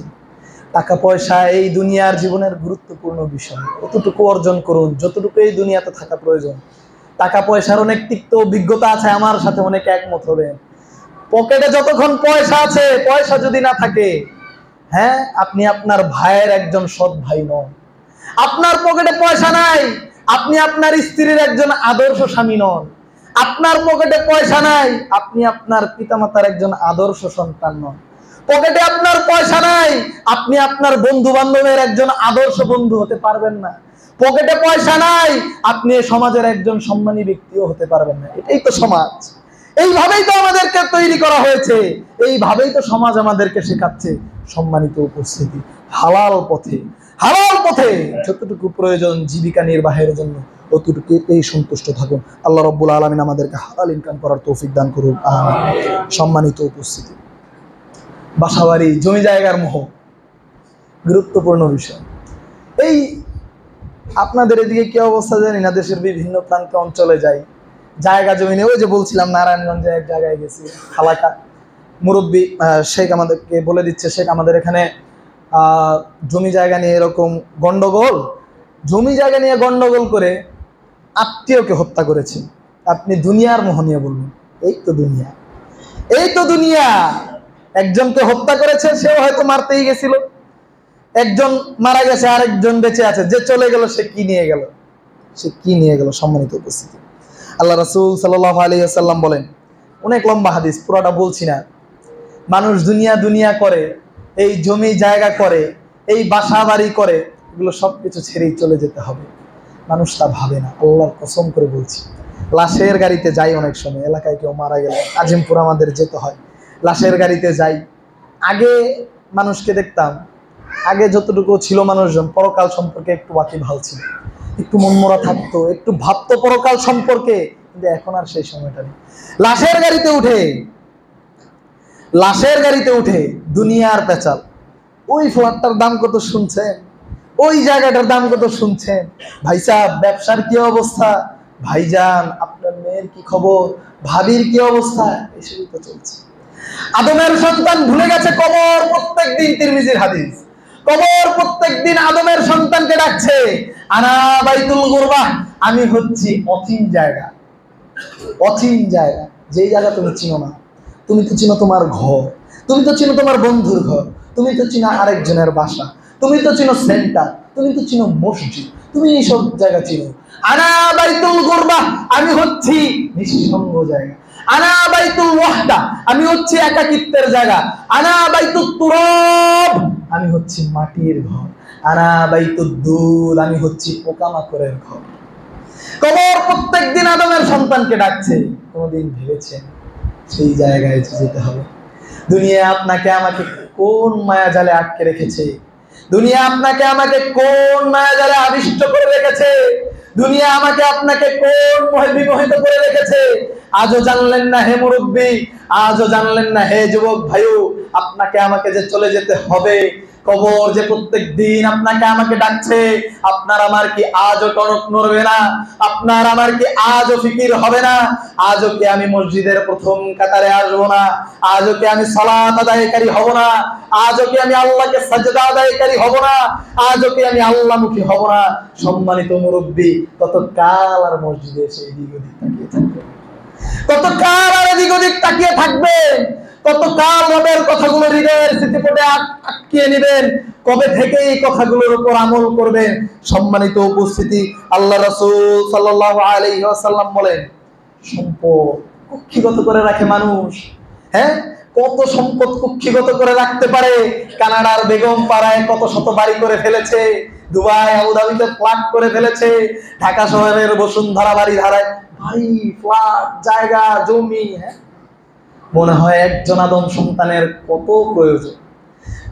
টাকা পয়সা এই দুনিয়ার জীবনের গুরুত্বপূর্ণ বিষয়, কতটুকু অর্জন করুন, যতটুকু এই দুনিয়াতে থাকা প্রয়োজন। টাকা পয়সার অনেক তিক্ত অভিজ্ঞতা আছে, আমার সাথে অনেকে একমত হবেন। পকেটে যতক্ষণ পয়সা আছে, পয়সা যদি না থাকে, হ্যাঁ, আপনি আপনার ভাইয়ের একজন সৎ ভাই নন। আপনার পকেটে পয়সা নাই, আপনি আপনার স্ত্রীর একজন আদর্শ স্বামী নন। আপনার পকেটে পয়সা নাই, আপনি আপনার পিতামাতার একজন আদর্শ সন্তান নন। পকেটে আপনার পয়সা নাই, আপনি আপনার বন্ধু বান্ধবের একজন আদর্শ বন্ধু হতে পারবেন না। পকেটে পয়সা নাই, আপনি সমাজের একজন সম্মানী ব্যক্তিও হতে পারবেন না। এটাই তো সমাজ, এইভাবেই তো আমাদেরকে তৈরি করা হয়েছে, এইভাবেই তো সমাজ আমাদেরকে শেখাচ্ছে। সম্মানিত উপস্থিতি, হালাল পথে যতটুকু প্রয়োজন জীবিকা নির্বাহের জন্য ততটুকু এই সন্তুষ্ট থাকুন। আল্লাহ রাব্বুল আলামিন আমাদেরকে হালাল ইনকাম করার তৌফিক দান করুন, আমিন। সম্মানিত উপস্থিতি, বাসাবাড়ি জমি জায়গার মোহ গুরুত্বপূর্ণ বিষয়। এই আপনাদের এদিকে কি অবস্থা জানি না, দেশের বিভিন্ন প্রান্ত অঞ্চলে যাই, জায়গা জমি নিয়ে, ওই যে বলছিলাম নারায়ণগঞ্জে এক জায়গায় গেছি, হালাকা মুরব্বী শেখ আমাদেরকে বলে দিচ্ছে, শেখ আমাদের এখানে জমি জায়গা নিয়ে এরকম গন্ডগোল, জমি জায়গা নিয়ে গন্ডগোল করে আত্মীয়কে হত্যা করেছে। আপনি দুনিয়ার মোহ নিয়ে বলবেন, এই তো দুনিয়া, এই তো দুনিয়া। একজনকে হত্যা করেছে, সেও হয়তো মারতেই গেছিল, একজন মারা গেছে, আরেকজন বেঁচে আছে, যে চলে গেল সে কি নিয়ে গেল, সম্মানিত উপস্থিতি, আল্লাহ রাসূল সাল্লাল্লাহু আলাইহি ওয়াসাল্লাম বলেন, অনেক লম্বা হাদিস, পুরোটা বলছি না, মানুষ দুনিয়া করে, এই জমি জায়গা করে, এই বাসা বাড়ি করে, এগুলো সবকিছু ছেড়েই চলে যেতে হবে। মানুষ তা ভাবে না, আল্লাহর কসম করে বলছি। লাশের গাড়িতে যাই, অনেক সময় এলাকায় কেউ মারা গেলে আজিমপুর আমাদের যেতে হয়, লাশের গাড়িতে যাই। আগে মানুষকে দেখতাম, আগে যতটুকু ছিল মানুষজন পরকাল সম্পর্কে একটু ওয়াকিবহাল ছিল, একটু মনমরা থাকতো, একটু ভাবতো পরকাল সম্পর্কে। কিন্তু এখন আর সেই সময়টা নেই। লাশের গাড়িতে উঠে দুনিয়ার পেঁচাল। ওই ফ্ল্যাটটার দাম কত শুনছেন, ওই জায়গাটার দাম কত শুনছেন, ভাই সাহেব ব্যবসার কি অবস্থা, ভাইজান আপনার মেয়ের কি খবর, ভাবির কি অবস্থা, এসবই তো চলছে। আদমের সন্তান ভুলে গেছে কবর। প্রত্যেকদিন তিরমিজির হাদিস, কবর প্রত্যেকদিন আদমের সন্তানকে ডাকছে, আনা বাইতুল গুরবাহ, আমি হচ্ছি অচিন জায়গা। অচিন জায়গা, যেই জায়গা তুমি চিনো না। তুমি তো চিনো তোমার ঘর, তুমি তো চিনো তোমার বন্ধুর ঘর, তুমি তো চিনো আরেকজনের বাসা, তুমি তো চিনো সেন্টার, তুমি তো চিনো মসজিদ, তুমি এইসব জায়গা চিনো। আনা বাইতুল গুরবাহ, আমি হচ্ছি নিঃসঙ্গ জায়গা। আনা বাইতুল ওয়াহদা, আমি হচ্ছি একাকিত্বের জায়গা। আনা বাইতুত তুরাব, আমি হচ্ছি মাটির ঘর। আনা বাইতুদ দুদ, আমি হচ্ছি পোকামাকড়ের ঘর। কবর প্রত্যেকদিন আদমের সন্তানকে ডাকছে। কোনদিন ভেবেছেন সেই জায়গায় যেতে হবে? দুনিয়া আপনাকে আমাকে কোন মায়া জালে আটকে রেখেছে, দুনিয়া আপনাকে আমাকে কোন মায়া জালে আবিষ্ট করে রেখেছে, দুনিয়া আমাকে আপনাকে কোন মোহে বিমোহিত করে রেখেছে। আজও জানলেন না হে মুরব্বী, আজও জানলেন না হে যুবক ভাইও, আপনাকে আমাকে যে চলে যেতে হবে। কবর যে প্রত্যেক দিন আপনাকে আমাকে ডাকছে। আপনার আমার কি আজও টনক নড়বে না? আপনার আমার কি আজও ফিকির হবে না? আজও কি আমি মসজিদের প্রথম কাতারে আসবো না? আজও কি আমি সালাত আদায়কারী হব না? আজও কি আমি আল্লাহকে সাজদা আদায়কারী হব না? আজও কি আমি আল্লাহমুখী হব না? সম্মানিত মুরব্বী, ততকাল আর মসজিদে এসে এদিক ওদিক তাকিয়ে থাকবে, ততকাল আর এদিক ওদিক তাকিয়ে থাকবেন, ততকাল রবের কথাগুলো হৃদয়ের স্মৃতিপটে আটকিয়ে নেবেন। কবে থেকে এই কথাগুলোর উপর আমল করবেন? সম্মানিত উপস্থিতি, আল্লাহ রাসূল সাল্লাল্লাহু আলাইহি ওয়াসাল্লাম বলেন, সম্পদ কুক্ষিগত করে রাখে মানুষ। হ্যাঁ, কত সম্পদ কুক্ষিগত করে রাখতে পারে। কানাডার বেগম পাড়ায় কত শত বাড়ি করে ফেলেছে, দুবাই আবুধাবিতে ফ্ল্যাট করে ফেলেছে, ঢাকা শহরের বসুন্ধরা বাড়ি ধারায় বাড়ি, ফ্ল্যাট, জায়গা, জমি। হ্যাঁ, মনে হয় একজন আদম সন্তানের কত প্রয়োজন,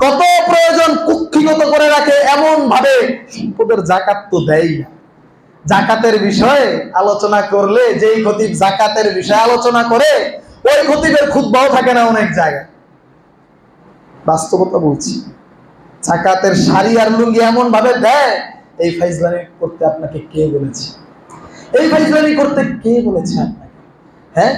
কত প্রয়োজন কুক্ষিগত করে রাখে এমন ভাবে। সম্পদের যাকাত তো দেয় না। যাকাতের বিষয়ে আলোচনা করলে যেই খতিব যাকাতের বিষয়ে আলোচনা করে, ওই খতিবের খুতবাও থাকে না অনেক জায়গায়। বাস্তবতা বলছি, যাকাতের শাড়ি আর লুঙ্গি এমন ভাবে দেয়, এই ফাইজলামি করতে আপনাকে কে বলেছে? এই ফাইজলামি করতে কে বলেছে আপনাকে? হ্যাঁ,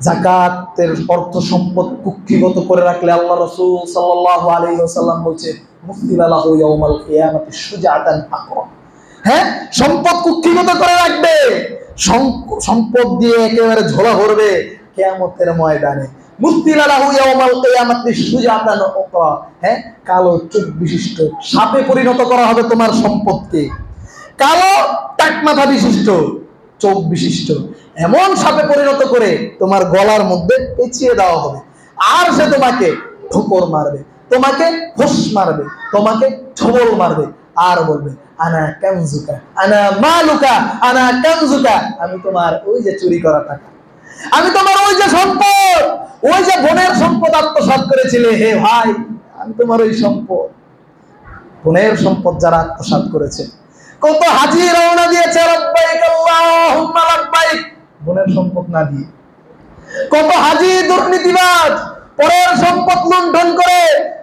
যাকাতের অর্থ সম্পদ কুক্ষিগত করে রাখলে আল্লাহ রাসূল সাল্লাল্লাহু আলাইহি ওয়াসাল্লাম বলেছেন, মুফতিলাহু ইয়াউমাল কিয়ামাতি শুজাআতান আকরা। হ্যাঁ, সম্পদ কুক্ষিগত করে রাখবে, সম্পদ দিয়ে একেবারে ঝোলা ভরবে কিয়ামতের ময়দানে। মুফতিলাহু ইয়াউমাল কিয়ামাতি শুজাআতান আকরা। হ্যাঁ, কালো চোখ বিশিষ্ট সাপে পরিণত করা হবে তোমার সম্পদকে। কালো টাক মাথা বিশিষ্ট, চোখ বিশিষ্ট এমন সাপে পরিণত করে তোমার গলার মধ্যে পেঁচিয়ে দেওয়া হবে। আর সে তোমাকে ঠোকর মারবে, তোমাকে ফোঁস মারবে, তোমাকে ছোবল মারবে, আর বলবে, আনা কানজুকা, আনা মালুকা, আনা কানজুকা, আমি তোমার ওই যে চুরি করা টাকা, আমি তোমার ওই যে সম্পদ, ওই যে বোনের সম্পদ আত্মসাৎ করেছিলে, হে ভাই, আমি তোমার ওই সম্পদ। বোনের সম্পদ যারা আত্মসাৎ করেছে, কত হাজি রওনা দিয়েছে লাব্বাইক আল্লাহুম্মা লাব্বাইক, বোনের সম্পদ না দিয়ে। কত হাজি দুর্নীতিবাজ পরের সম্পদ লুণ্ঠন করে,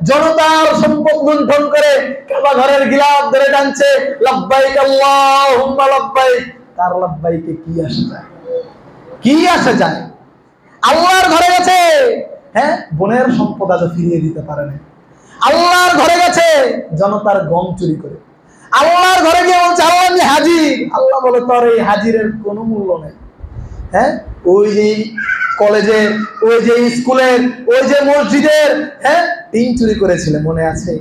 জনতার সম্পদ লুণ্ঠন করে কাবা ঘরের গিলাফ ধরে টানছে, লাব্বাইক আল্লাহুম্মা লাব্বাইক। তার লাব্বাইকে কি আসে যায়? কি আসে যায়? আল্লাহর ঘরে গেছে, হ্যাঁ, বোনের সম্পদ আজ ফিরিয়ে দিতে পারে না। আল্লাহর ঘরে গেছে জনতার গম চুরি করে। আল্লাহর ঘরে গিয়ে বলছে, আল্লাহ আমি হাজির। আল্লাহ বলে, তোর এই হাজিরের কোনো মূল্য নেই। হ্যাঁ, ওই যে কলেজের, ওই যে স্কুলের, ওই যে মসজিদের, হ্যাঁ, টিন চুরি করেছিল, মনে আছে?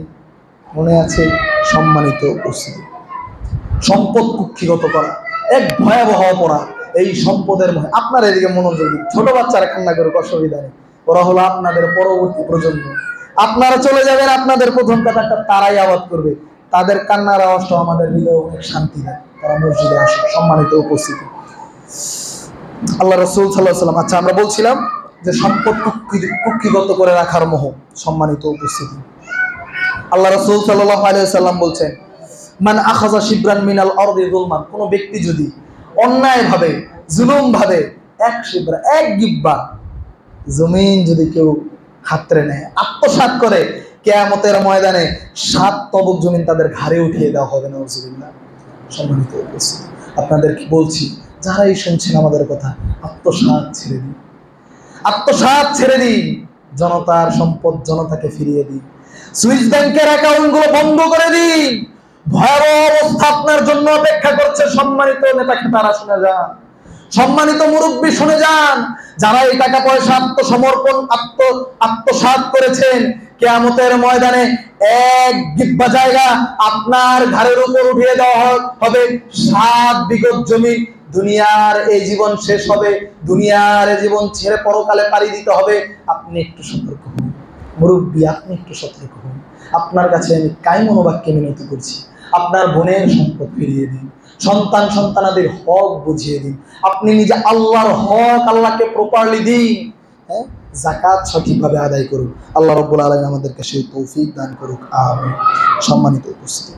মনে আছে? সম্মানিত উপস্থিতি, সম্পদ কুক্ষিগত করা এক ভয়াবহ অপরাধ। এই সম্পদের ভয়। আপনার এদিকে মনোযোগ দিন। ছোট বাচ্চারা কান্না করে, অসুবিধা নেই, ওরা হলো আপনাদের পরবর্তী প্রজন্ম। আপনারা চলে যাবেন, আপনাদের প্রথম কথাটা তারাই আবাদ করবে। তাদের কান্নার আওয়াজটাও আমাদের হৃদয়ে অনেক শান্তি দেয়। তারা মসজিদে আসে। সম্মানিত উপস্থিতি, আল্লাহ রাসূল সাল্লাল্লাহু আলাইহি ওয়াসাল্লাম, আচ্ছা আমরা বলছিলাম যে সম্পদ কুক্ষিগত করে রাখার মোহ। সম্মানিত উপস্থিতি, আল্লাহ রাসূল সাল্লাল্লাহু আলাইহি ওয়াসাল্লাম বলছেন, মান আখাযা শিবরান মিনাল আরদি যুলমান, কোন ব্যক্তি যদি অন্যায়ভাবে জুলুমভাবে এক শিবরা এক গিব্বা জমিন যদি কেউ হাতড়ে নেয়, আত্মসাৎ করে, কিয়ামতের ময়দানে 7 তবক জমিন তাদের ঘাড়ে উঠিয়ে দেওয়া হবে। নাউযুবিল্লাহ। সম্মানিত উপস্থিতি, আপনাদেরকে বলছি, যারাই শুনছেন আমাদের কথা, আত্মসাৎ ছেড়ে দিন, আত্মসাৎ ছেড়ে দিন। জনতার সম্পদ জনতাকে ফিরিয়ে দিন। সুইস ব্যাংকের অ্যাকাউন্টগুলো বন্ধ করে দিন। ভয়াবহ অবস্থা আপনার জন্য অপেক্ষা করছে। সম্মানিত নেতা খেতারা শুনে যান, সম্মানিত মুরব্বী শুনে যান, যারা এই টাকা পয়সা আত্মসমর্পণ আত্মসাৎ করেছেন, কিয়ামতের ময়দানে এক গিব্বা জায়গা আপনার ঘাড়ের উপর উঠিয়ে দেওয়া হবে 7 বিঘত জমি। দুনিয়ার এই জীবন শেষ হবে, দুনিয়ার এই জীবন ছেড়ে পরকালে পাড়ি দিতে হবে। আপনি একটু সতর্ক হন মুরব্বী, আপনি একটু সতর্ক হন। আপনার কাছে আমি কায়মনোবাক্যে মিনতি করছি, আপনার বোনের সম্পদ ফিরিয়ে দিন, সন্তান সন্তানাদের হক বুঝিয়ে দিন। আপনি নিজে আল্লাহর হক আল্লাহকে প্রপারলি দিন। হ্যাঁ, যাকাত সঠিকভাবে আদায় করুন। আল্লাহ রাব্বুল আলামিন আমাদেরকে সেই তৌফিক দান করুক, আমিন। সম্মানিত উপস্থিতি,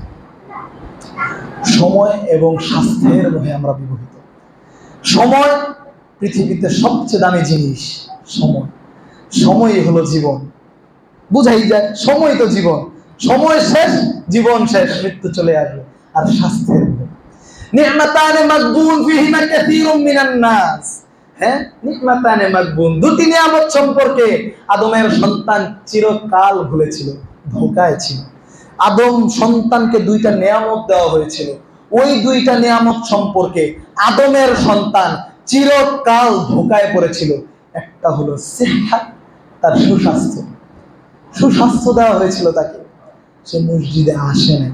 সময় এবং স্বাস্থ্যের মোহে আমরা বিমোহিত। সময় পৃথিবীতে সবচেয়ে দামি জিনিস। সময়ই হলো জীবন। বুঝাই যায়, সময় তো জীবন। সময় শেষ, জীবন শেষ, মৃত্যু চলে আসবে। আর স্বাস্থ্যের নি'মাতানে মাগবুন ফিহিমা কাসীরুম মিনান নাস। হ্যাঁ, নি'মাতানে মাগবুন, দুটি নিয়ামত সম্পর্কে আদমের সন্তান চিরকাল ভুলেছিল, ধোঁকায় ছিল। আদম সন্তানকে 2টা নিয়ামত দেওয়া হয়েছিল। ওই 2টা নিয়ামত সম্পর্কে আদমের সন্তান চিরকাল ধোঁকায় পড়েছিল। একটা হলো সিহহাত, তার সুস্বাস্থ্য। সুস্বাস্থ্য দেওয়া হয়েছিল তাকে, সে মসজিদে আসে নাই।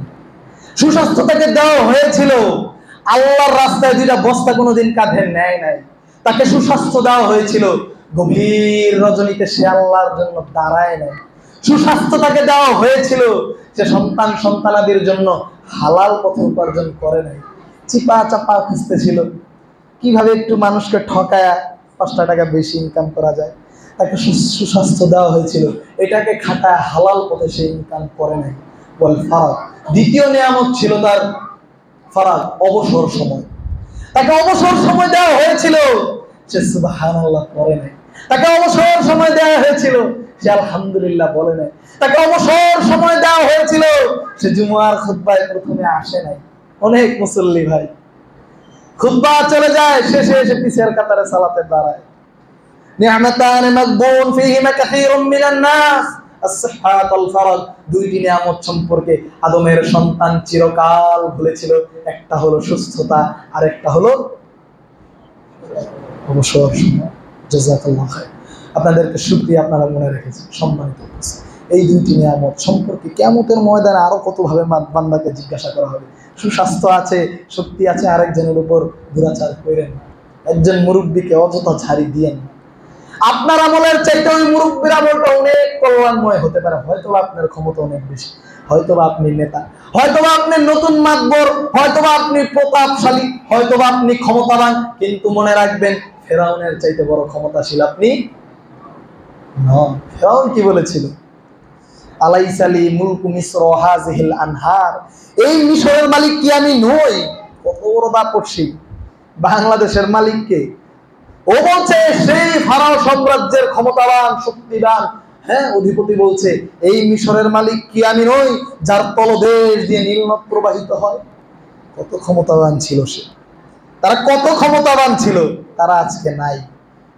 সুস্বাস্থ্য তাকে দেওয়া হয়েছিল, আল্লাহর রাস্তায় 2টা বস্তা কোনোদিন কাঁধে নেয় নাই। তাকে সুস্বাস্থ্য দেওয়া হয়েছিল, গভীর রজনীতে সে আল্লাহর জন্য দাঁড়ায় নাই। সুস্বাস্থ্য তাকে দেওয়া হয়েছিল, সে সন্তান সন্তানাদের জন্য হালাল পথে উপার্জন করে নাই। চিপা চাপা খুঁজতেছিল কিভাবে একটু মানুষকে ঠকায়া 5টা টাকা বেশি ইনকাম করা যায়। তাকে সুস্বাস্থ্য দেওয়া হয়েছিল, এটাকে খাটায় হালাল পথে সে ইনকাম করে নাই। বল ফারাগ, দ্বিতীয় নিয়ামত ছিল তার ফারাগ, অবসর সময়। তাকে অবসর সময় দেওয়া হয়েছিল, সে সুবহানাল্লাহ পড়ে নাই। তাকে অবসর সময় দেওয়া হয়েছিল, সে আলহামদুলিল্লাহ বলে নাই। তাকে অবসর সময় দেওয়া হয়েছিল, সে জুমার খুতবায় প্রথমে আসে নাই। অনেক মুসল্লি ভাই খুতবা চলে যায়, শেষে এসে পিছের কাতারে সালাতে দাঁড়ায়। নি'মাতানে মাগবুন ফিহিমা কাসীরুম মিনান নাস, as-সিহহাত ওয়াল ফারাগ, 2টি নিয়ামত সম্পর্কে আদমের সন্তান চিরকাল ভুলেছিল। একটা হলো সুস্থতা, আর একটা হলো অবসর সময়। জাযাকাল্লাহু খায়র। আপনাদেরকে শুকরিয়া, আপনারা মনে রেখেছেন। সম্মানিত এই 2টি নিয়ামত সম্পর্কে কিয়ামতের ময়দানে আরো কতভাবে বান্দাকে জিজ্ঞাসা করা হবে। সুস্বাস্থ্য আছে, শক্তি আছে, আরেকজনের উপর দুরাচার করেন, একজন মুরব্বীকে অযথা ঝাড়ি দিয়েন। আপনার আমলের চাইতে ওই মুরব্বীর আমলটা অনেক কল্যাণময় হতে পারে। হয়তোবা আপনার ক্ষমতা অনেক বেশি, হয়তোবা আপনি নেতা, হয়তোবা আপনি নতুন মাতবর, হয়তোবা আপনি প্রতাপশালী, হয়তোবা আপনি ক্ষমতাবান, কিন্তু মনে রাখবেন ফেরাউনের চাইতে বড় ক্ষমতাশীল আপনি নন। ফেরাউন কি বলেছিল? আলাইসালি মুলকু মিসর ওয়া হাযিহিল আনহার, এই মিশরের মালিক কি আমি নই? কত বড় দাপটশীল। বাংলাদেশের মালিক কে? ও বলছে সেই ফারাও সাম্রাজ্যের ক্ষমতাবান শক্তিবান, হ্যাঁ, অধিপতি বলছে এই মিশরের মালিক কি আমি নই, যার তলদেশ দিয়ে নীল নদ প্রবাহিত হয়। কত ক্ষমতাবান ছিল সে, তারা কত ক্ষমতাবান ছিল, তারা আজকে নাই।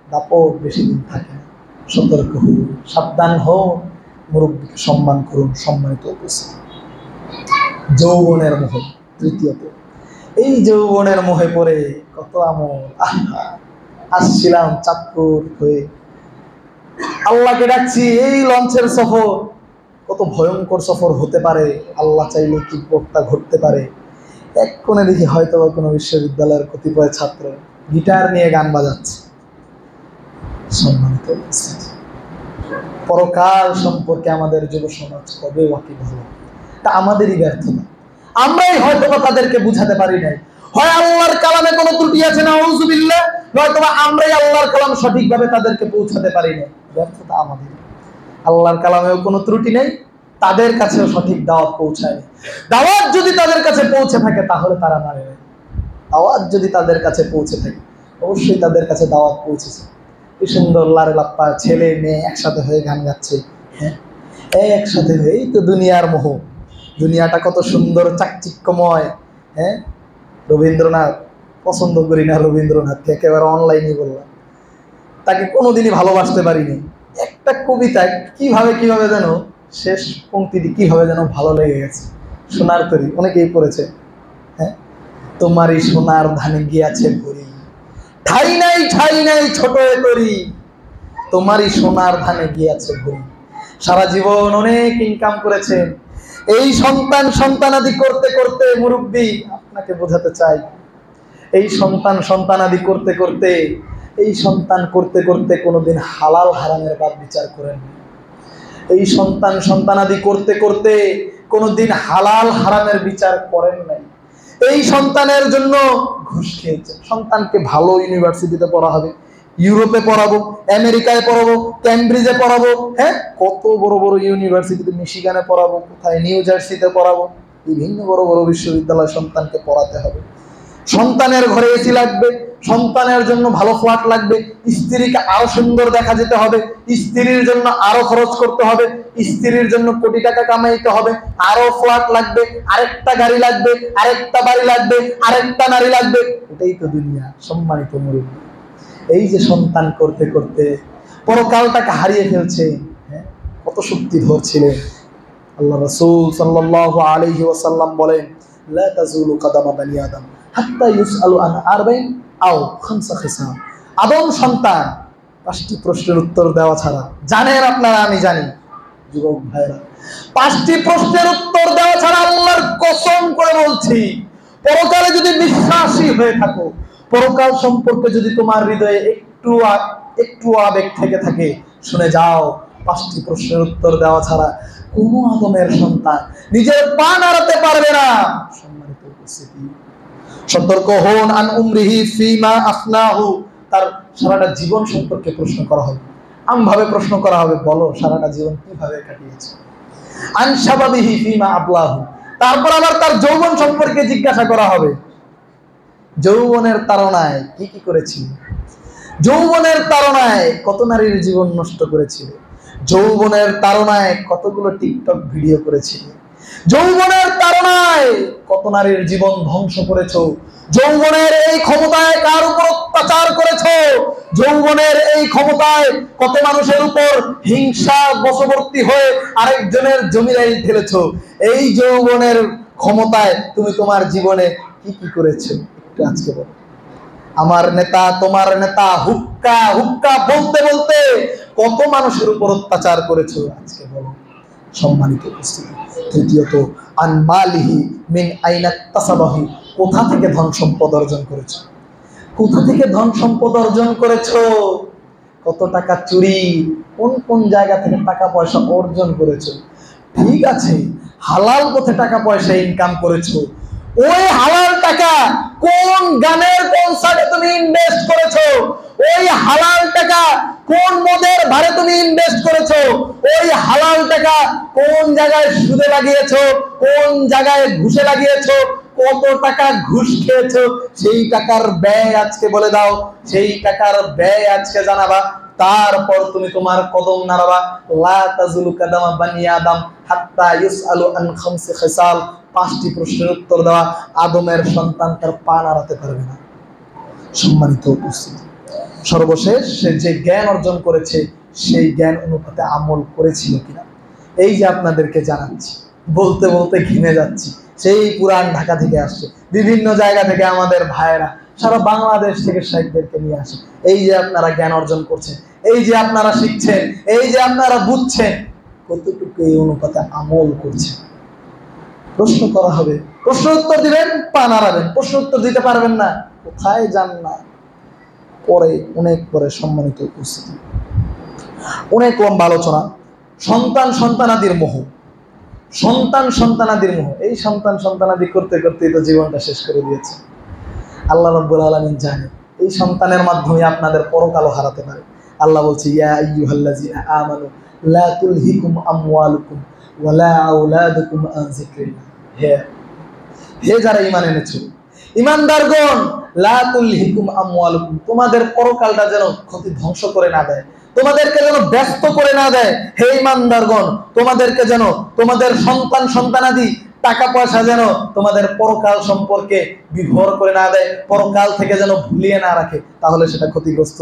দাপট বেশি দিন থাকে না। সতর্ক হন, সাবধান হন, মুরব্বীকে সম্মান করুন। সম্মানিত উপস্থিতি, যৌবনের মোহ। তৃতীয়ত, এই যৌবনের মোহে পড়ে কত আমল। আসছিলাম চাঁদপুর হয়ে, আল্লাহকে ডাকছি, এই লঞ্চের সফর কত ভয়ঙ্কর সফর হতে পারে, আল্লাহ চাইলে কি বক্তা ঘটতে পারে। এক কোণে দেখি হয়তো বা কোনো বিশ্ববিদ্যালয়ের কতিপয় ছাত্র গিটার নিয়ে গান বাজাচ্ছে। সম্মানিত পরকাল সম্পর্কে আমাদের যুব সমাজ কবে ওয়াকিবহাল? এটা আমাদেরই ব্যর্থতা। আমরাই হয়তো তাদেরকে বুঝাতে পারি নাই। হয় আল্লাহর কালামে কোনো ত্রুটি আছে, নাউযুবিল্লাহ, নয়তো আমরাই আল্লাহর কালাম সঠিকভাবে তাদেরকে পৌঁছাতে পারি নাই। ব্যর্থতা আমাদের। আল্লাহর কালামেও কোনো ত্রুটি নেই, তাদের কাছেও সঠিক দাওয়াত পৌঁছায়। দাওয়াত যদি তাদের কাছে পৌঁছে থাকে তাহলে তারা মানে না। দাওয়াত যদি তাদের কাছে পৌঁছে থাকে, অবশ্যই তাদের কাছে দাওয়াত পৌঁছেছে। কি সুন্দর লারে লাপ্পা ছেলে মেয়ে একসাথে হয়ে গান গাচ্ছে, হ্যাঁ, একসাথে হয়ে। এই তো দুনিয়ার মোহ। দুনিয়াটা কত সুন্দর, চাকচিক্যময়। হ্যাঁ, রবীন্দ্রনাথ, পছন্দ করি না রবীন্দ্রনাথকে, একেবারে অনলাইনে বললাম, তাকে কোনোদিনই ভালোবাসতে পারিনি। একটা কবিতায় কিভাবে যেন শেষ পংক্তিটি কিভাবে যেন ভালো লেগে গেছে। সোনার তরী, অনেকেই পড়েছে। হ্যাঁ, তোমারই সোনার ধানে গিয়াছে ভরি, ঠাই নাই ছোট তরী, তোমারই সোনার ধানে গিয়াছে ভরি। সারা জীবন অনেক ইনকাম করেছেন, এই সন্তানাদি করতে করতে, মুরব্বী আপনাকে বোঝাতে চাই, এই সন্তানাদি করতে করতে, এই সন্তান করতে করতে কোনোদিন হালাল হারামের বাদ বিচার করেন। এই সন্তানাদি করতে করতে কোনোদিন হালাল হারামের বিচার করেন নাই। এই সন্তানের জন্য ঘুষ খেয়েছেন। সন্তানকে ভালো ইউনিভার্সিটিতে পড়া হবে, ইউরোপে পড়াবো, আমেরিকায় পড়াবো, ক্যামব্রিজে পড়াবো, হ্যাঁ, কত বড় বড় ইউনিভার্সিটিতে, মিশিগানে পড়াবো, কোথায় নিউ জার্সিতে পড়াবো, বিভিন্ন বড় বড় বিশ্ববিদ্যালয়ে সন্তানকে পড়াতে হবে। সন্তানের ঘরে এসি লাগবে, সন্তানের জন্য ভালো ফ্ল্যাট লাগবে, স্ত্রীকে আরো সুন্দর দেখা যেতে হবে, স্ত্রীর জন্য আরো খরচ করতে হবে, স্ত্রীর জন্য কোটি টাকা কামাইতে হবে, আরো ফ্ল্যাট লাগবে, আরেকটা গাড়ি লাগবে, আরেকটা বাড়ি লাগবে, আরেকটা নারী লাগবে। এটাই তো দুনিয়া। সম্মানিত মুরব্বী, এই যে সন্তান করতে করতে পরকালটাকে হারিয়ে ফেলছে। হ্যাঁ, কত শক্তিধর ছিলেন। আল্লাহ রাসূল সাল্লাল্লাহু আলাইহি ওয়াসাল্লাম বলেন, লা তাজুলু কাদামা বানি আদম হাত্তা ইউসআলু আন আরবাইন আও খামসা খিসাম। আদম সন্তান 5টি প্রশ্নের উত্তর দেওয়া ছাড়া, জানেন আপনারা, আমি জানি যুবক ভাইরা, 5টি প্রশ্নের উত্তর দেওয়া ছাড়া, আল্লাহর কসম করে বলছি, পরকালে যদি বিশ্বাসী হয়ে থাকো, পরকাল সম্পর্কে যদি তোমার হৃদয়ে একটু আবেগ থেকে থাকে, শুনে যাও, 5টি প্রশ্নের উত্তর দেওয়া ছাড়া কোনো আদমের সন্তান নিজের পা নাড়াতে পারবে না। সম্মানিত উপস্থিতি, সতর্ক হন। আন উমরিহি ফিমা আফনাহু, তার সারাটা জীবন সম্পর্কে প্রশ্ন করা হবে, আমভাবে প্রশ্ন করা হবে, বলো সারাটা জীবন কিভাবে কাটিয়েছো। আন শাবাবিহি ফিমা আবলাহু, তারপর আবার তার যৌবন সম্পর্কে জিজ্ঞাসা করা হবে, যৌবনের তাড়নায় কি কি করেছিলে, যৌবনের তাড়নায় কত নারীর জীবন নষ্ট করেছিলে, যৌবনের তাড়নায় কতগুলো টিকটক ভিডিও করেছিলে, যৌবনের তাড়নায় কত নারীর জীবন ধ্বংস করেছো, যৌবনের এই ক্ষমতায় কার উপর অত্যাচার করেছো, যৌবনের এই ক্ষমতায় কত মানুষের উপর হিংসা বশবর্তী হয়ে আরেকজনের জমিদারি ঠেলেছো। এই যৌবনের ক্ষমতায় তুমি তোমার জীবনে কি কি করেছো, একটু আজকে বলো। আমার নেতা, তোমার নেতা, হুক্কা হুক্কা বলতে বলতে কত মানুষের উপর অত্যাচার করেছো, আজকে বলো। সম্মানিত উপস্থিতি, তৃতীয়ত, আন মালিহি মিন আইনা তাসাবাহু, কোথা থেকে ধন সম্পদ অর্জন করেছো, কোথা থেকে ধন সম্পদ অর্জন করেছো, কত টাকা চুরি, কোন কোন জায়গা থেকে টাকা পয়সা অর্জন করেছো। ঠিক আছে, হালাল পথে টাকা পয়সা ইনকাম করেছো, ওই হালাল টাকা কোন গানের কনসার্টে তুমি ইনভেস্ট করেছো, ওই হালাল টাকা কোন মদের ভারে তুমি ইনভেস্ট করেছো, ওই হালাল টাকা কোন জায়গায় সুদে লাগিয়েছো, কোন জায়গায় ঘুষে লাগিয়েছো, কত টাকা ঘুষ খেয়েছো, সেই টাকার ব্যয় আজকে বলে দাও, সেই টাকার ব্যয় আজকে জানাবা। তারপর তুমি তোমার কদম নাড়াবা। লা তাজুলু কাদামা বানি আদম হাত্তা ইউসআলু আন খামসি খিসাল, 5টি প্রশ্নের উত্তর দেওয়া আদমের সন্তান তার পা নাড়াতে পারবে না। সম্মানিত উপস্থিতি, সর্বশেষ সে যে জ্ঞান অর্জন করেছে সেই জ্ঞান অনুপাতে আমল করেছিল কিনা, এই যে আপনাদেরকে জানাচ্ছি, বলতে বলতে ঘেমে যাচ্ছি। সেই পুরান ঢাকা থেকে আসছে, বিভিন্ন জায়গা থেকে আমাদের ভাইয়েরা সারা বাংলাদেশ থেকে শাইখদেরকে নিয়ে আসে। এই যে আপনারা জ্ঞান অর্জন করছেন, এই যে আপনারা শিখছেন, এই যে আপনারা বুঝছেন, কতটুকু এই অনুপাতে আমল করছেন। প্রশ্ন করা হবে, প্রশ্ন উত্তর দিবেন, পা নাড়াবেন, প্রশ্ন উত্তর দিতে পারবেন না, কোথায় যান না। পরে, অনেক পরে, সম্মানিত উপস্থিতি, অনেক লম্বা আলোচনা। সন্তানাদির মোহ, সন্তান সন্তানাদির মোহ, এই সন্তান সন্তানাদি করতে করতেই তো জীবনটা শেষ করে দিয়েছে। আল্লাহ রাব্বুল আলামিন জানে এই সন্তানের মাধ্যমে আপনাদের পরকালও হারাতে পারে। আল্লাহ বলছে, ইয়া আইয়ুহাল্লাযিনা আমানু লা তুলহিকুম আমওয়ালুকুম ওয়ালা আওলাদুকুম আন যিকরিল্লাহ। হে যারা ঈমান এনেছো, ঈমানদারগণ, লা তুলহিকুম আমওয়ালুকুম, তোমাদের পরকালটা যেন ক্ষতি ধ্বংস করে না দেয়, তোমাদেরকে যেন ব্যস্ত করে না দেয়। হে ঈমানদারগণ, তোমাদেরকে যেন তোমাদের সন্তান সন্তানাদি টাকা পয়সা যেন তোমাদের পরকাল সম্পর্কে বিভোর করে না দেয়, পরকাল থেকে যেন ভুলিয়ে না রাখে, তাহলে সেটা ক্ষতিগ্রস্ত।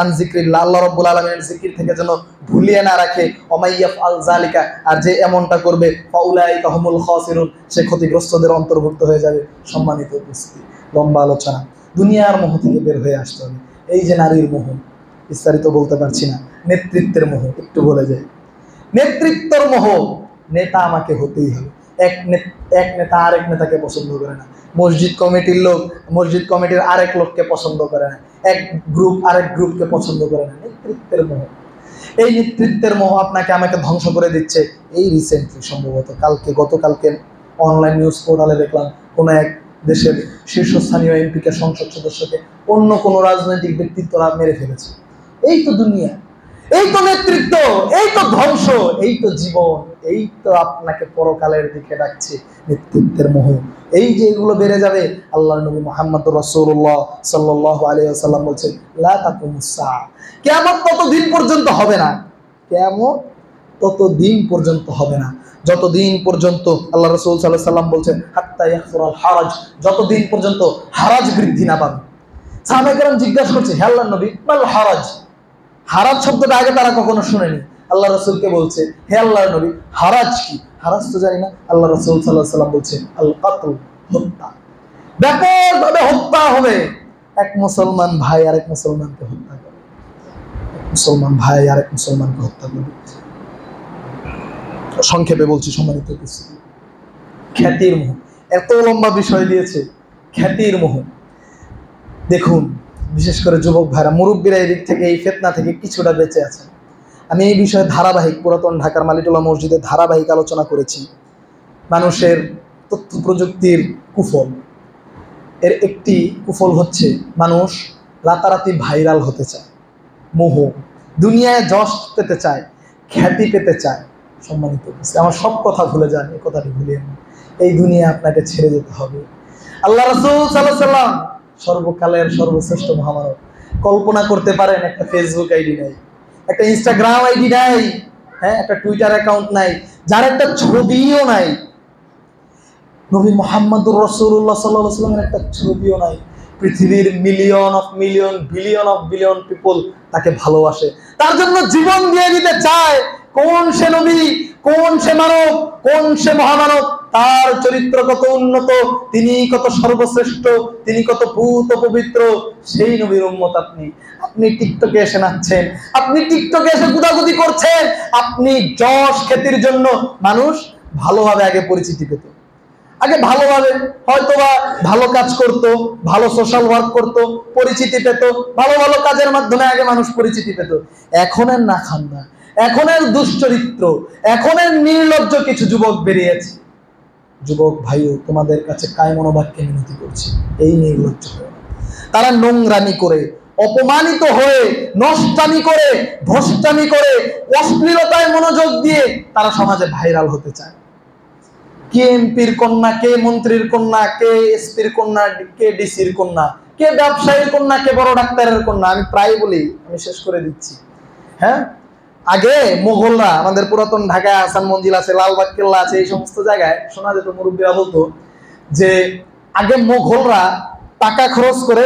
আন যিকরিল্লাহ, আল্লাহ রাব্বুল আলামিনের জিকির থেকে যেন ভুলিয়ে না রাখে। ওমাইয়াফআল যালিকা, আর যে এমনটা করবে, ফাউলাইকা হুমুল খাসিরুন, সে ক্ষতিগ্রস্তদের অন্তর্ভুক্ত হয়ে যাবে। সম্মানিত উপস্থিতি, লম্বা আলোচনা, দুনিয়ার মোহ থেকে বের হয়ে আসতে হবে। এই যে নারীর মোহ, বিস্তারিত বলতে পারছি না। নেতৃত্বের মোহ একটু বলে যায়। নেতৃত্বের মোহ, নেতা আমাকে হতেই হবে। এক নেতা আরেক নেতাকে পছন্দ করে না, মসজিদ কমিটির লোক মসজিদ কমিটির আরেক লোককে পছন্দ করে না, এক গ্রুপ আরেক গ্রুপকে পছন্দ করে না। নেতৃত্বের মোহ, এই নেতৃত্বের মোহ আপনাকে আমাকে ধ্বংস করে দিচ্ছে। এই রিসেন্টলি সম্ভবত গতকালকে অনলাইন নিউজ পোর্টালে দেখলাম, কোন এক দেশের শীর্ষস্থানীয় এমপিকে, সংসদ সদস্যকে অন্য কোনো রাজনৈতিক ব্যক্তিত্বরা মেরে ফেলেছে। এই তো দুনিয়া, এই তো নেতৃত্ব, এই তো ধ্বংস, এই তো জীবন, এই তো আপনাকে পরকালের দিকে ডাকছে। নেতৃত্বের মোহ, এই যে এগুলো বেড়ে যাবে। আল্লাহর নবী মুহাম্মদুর রাসূলুল্লাহ সাল্লাল্লাহু আলাইহি ওয়াসাল্লাম বলছেন, লা তাকুমুস সাআ, কিয়ামত ততদিন পর্যন্ত হবে না, কিয়ামত ততদিন পর্যন্ত হবে না, যতদিন পর্যন্ত, আল্লাহ রাসূল সাল্লাল্লাহু আলাইহি ওয়াসাল্লাম বলছেন, হাত্তা ইয়াখসুরাল হারাজ, যতদিন পর্যন্ত হারাজ বৃদ্ধি না পাবে। সাহাবায়ে কেরাম জিজ্ঞাসা করছে, হে আল্লাহর নবী, মাল হারাজ? হারাজ শব্দটা আগে তারা কখনো শুনেনি। আল্লাহ রাসূলকে বলছে, হে আল্লাহর নবী, হারাজ কি? হারাজ তো জানি না। আল্লাহ রাসূল সাল্লাল্লাহু আলাইহি ওয়াসাল্লাম বলছেন, আল কাতল, হত্যা, ব্যাপকভাবে হত্যা হবে। এক মুসলমান ভাই আরেক মুসলমানকে হত্যা করে, মুসলমান ভাই আরেক মুসলমানকে হত্যা করে। সংক্ষেপে বলছি, সম্মানিত উপস্থিতি, খ্যাতির মোহ, এত লম্বা বিষয় দিয়েছে। খ্যাতির মোহ, দেখুন, বিশেষ করে যুবক ভাইরা, মুরব্বীরা এই দিক থেকে, এই ফিতনা থেকে কিছুটা বেঁচে আছে। আমি এই বিষয়ে ধারাবাহিক, পুরাতন ঢাকার মালিটোলা মসজিদে ধারাবাহিক আলোচনা করেছি। মানুষের তথ্য প্রযুক্তির কুফল, এর একটি কুফল হচ্ছে মানুষ রাতারাতি ভাইরাল হতে চায়, মোহ, দুনিয়ায় যশ পেতে চায়, খ্যাতি পেতে চায়। সম্মানিত, আমার সব কথা ভুলে যান, এই কথাটি ভুলিয়ে না। এই দুনিয়া আপনাকে ছেড়ে যেতে হবে। আল্লাহ রাসূল সাল্লাল্লাহু আলাইহি ওয়াসাল্লাম সর্বকালের সর্বশ্রেষ্ঠ মহামানব। কল্পনা করতে পারেন, একটা ফেসবুক আইডি নাই, একটা ইনস্টাগ্রাম আইডি নাই, হ্যাঁ, একটা টুইটার অ্যাকাউন্ট নাই, যার একটা ছবিও নাই। নবী মুহাম্মদুর রাসূলুল্লাহ সাল্লাল্লাহু আলাইহি ওয়াসাল্লামের একটা ছবিও নাই। পৃথিবীর million of million, billion of billion people তাকে ভালোবাসে, তার জন্য জীবন দিয়ে দিতে চায়। কোন সে নবী, কোন সে মানব, কোন সে মহামানব, তার চরিত্র কত উন্নত, তিনি কত সর্বশ্রেষ্ঠ, তিনি কত পূত পবিত্র, সেই নবীর উম্মত আপনি। আপনি টিকটকে এসে নাচছেন, আপনি টিকটকে এসে গুদাগুদি করছেন। আপনি যশ খ্যাতির জন্য, মানুষ ভালোভাবে আগে পরিচিতি পেত, আগে ভালোভাবে হয়তোবা ভালো কাজ করত, ভালো সোশ্যাল ওয়ার্ক করত, পরিচিতি পেত, ভালো ভালো কাজের মাধ্যমে আগে মানুষ পরিচিতি পেত। এখন আর না খান না, এখন আর দুশ্চরিত্র, এখন আর নির্লজ্জ কিছু যুবক বেরিয়েছে। যুবক ভাইও, তোমাদের কাছে কায় মনোবাক্যে মিনতি করছি, এই নির্লজ্জ হয়ে তারা নোংরামি করে, অপমানিত হয়ে, নষ্টামি করে, ভ্রষ্টামি করে, অশ্লীলতায় মনোযোগ দিয়ে তারা সমাজে ভাইরাল হতে চায়। কে এমপির কন্যা, কে মন্ত্রীর কন্যা, কে এসপির কন্যা, কে ডিসির কন্যা, কে ব্যবসায়ীর কন্যা, কে বড় ডাক্তারের কন্যা। আমি প্রায় বলি, আমি শেষ করে দিচ্ছি, হ্যাঁ, আগে মোগলরা, আমাদের পুরাতন ঢাকায় আহসান মঞ্জিল আছে, লালবাগ কেল্লা আছে, এই সমস্ত জায়গায় শোনা যেত, মুরব্বীরা বলতো যে আগে মোগলরা টাকা খরচ করে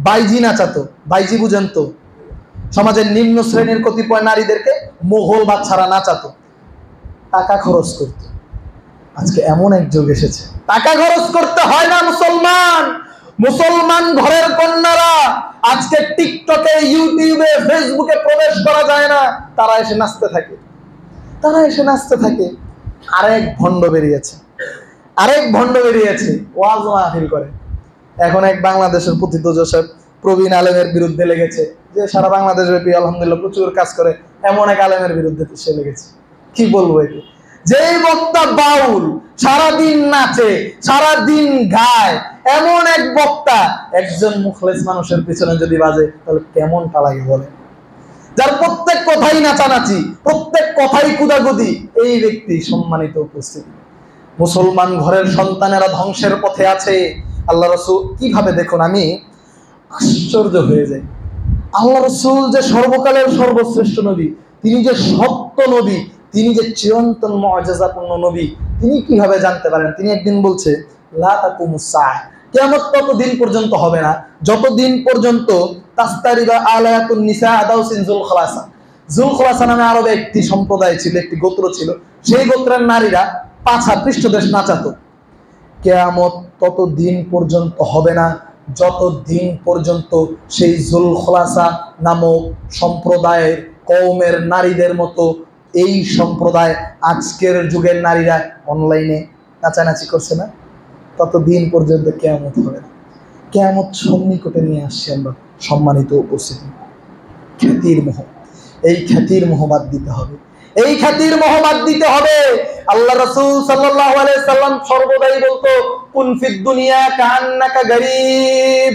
বাইজি নাচাতো। বাইজি বুঝেন তো? সমাজের নিম্ন শ্রেণীর কতিপয় নারীদেরকে মোগল বাচ্চারা নাচাতো, টাকা খরচ করত। আজকে এমন এক যুগ এসেছে, টাকা খরচ করতে হয় না। মুসলমান ঘরের কন্যারা আজকে টিকটকে, ইউটিউবে, ফেসবুকে প্রবেশ করা যায় না, তারা এসে নাচতে থাকে। আরেক ভণ্ড বেরিয়েছে, ওয়াজ মাহফিল করে। এখন এক বাংলাদেশের পতিত জোসেফ প্রবীণ আলেমের বিরুদ্ধে লেগেছে, যে সারা বাংলাদেশ ব্যাপী আলহামদুলিল্লাহ প্রচুর কাজ করে, এমন এক আলেমের বিরুদ্ধে সে লেগেছে। কি বলবো একে? যেই বক্তা বাউল, সারাদিন নাচে, সারাদিন গায়, এমন এক বক্তা একজন মুখলেস মানুষের পিছনে যদি বাজে, তাহলে কেমনটা লাগে বলে? যার প্রত্যেক কথাই নাচানাচি, প্রত্যেক কথাই কুদাকুদি, এই ব্যক্তি সম্মানিত উপস্থিতি। মুসলমান ঘরের সন্তানেরা ধ্বংসের পথে আছে। আল্লাহ রাসূল কিভাবে, দেখুন আমি আশ্চর্য হয়ে যাই। আল্লাহ রাসূল যে সর্বকালের সর্বশ্রেষ্ঠ নবী, তিনি যে সত্য নবী, তিনি যে চিরন্তন মুআজিজাপূর্ণ নবী, তিনি কিভাবে জানতে পারেন? তিনি একদিন বলছে লা তাকুমুস সাআহ, কিয়ামত ততদিন পর্যন্ত হবে না যতদিন পর্যন্ত তাস্তারিবা আলায়াতুন নিসা আদাউসিন যুলখলাসা। যুলখলাসা নামে আরবে একটি সম্প্রদায় ছিল, একটি গোত্র ছিল, সেই গোত্রের নারীরা পাছা পৃষ্ঠদেশ নাচাতো। কিয়ামত ততদিন পর্যন্ত হবে না যতদিন পর্যন্ত সেই যুলখলাসা নামক সম্প্রদায়ের কওমের নারীদের মতো এই সম্প্রদায় আজকের যুগের নারীরা অনলাইনে নাচানাচি করছে না, ততদিন পর্যন্ত কিয়ামত হবে না। কিয়ামত সন্নিকটে নিয়ে আসছে আমরা। সম্মানিত উপস্থিতি, খ্যাতির মোহ, এই খ্যাতির মোহ বাদ দিতে হবে, এই খ্যাতির মোহ বাদ দিতে হবে। আল্লাহ রাসূল সাল্লাল্লাহু আলাইহি সাল্লাম সর্বদাই বলতো কুন ফিদ দুনিয়া কান্নাকা গরীব,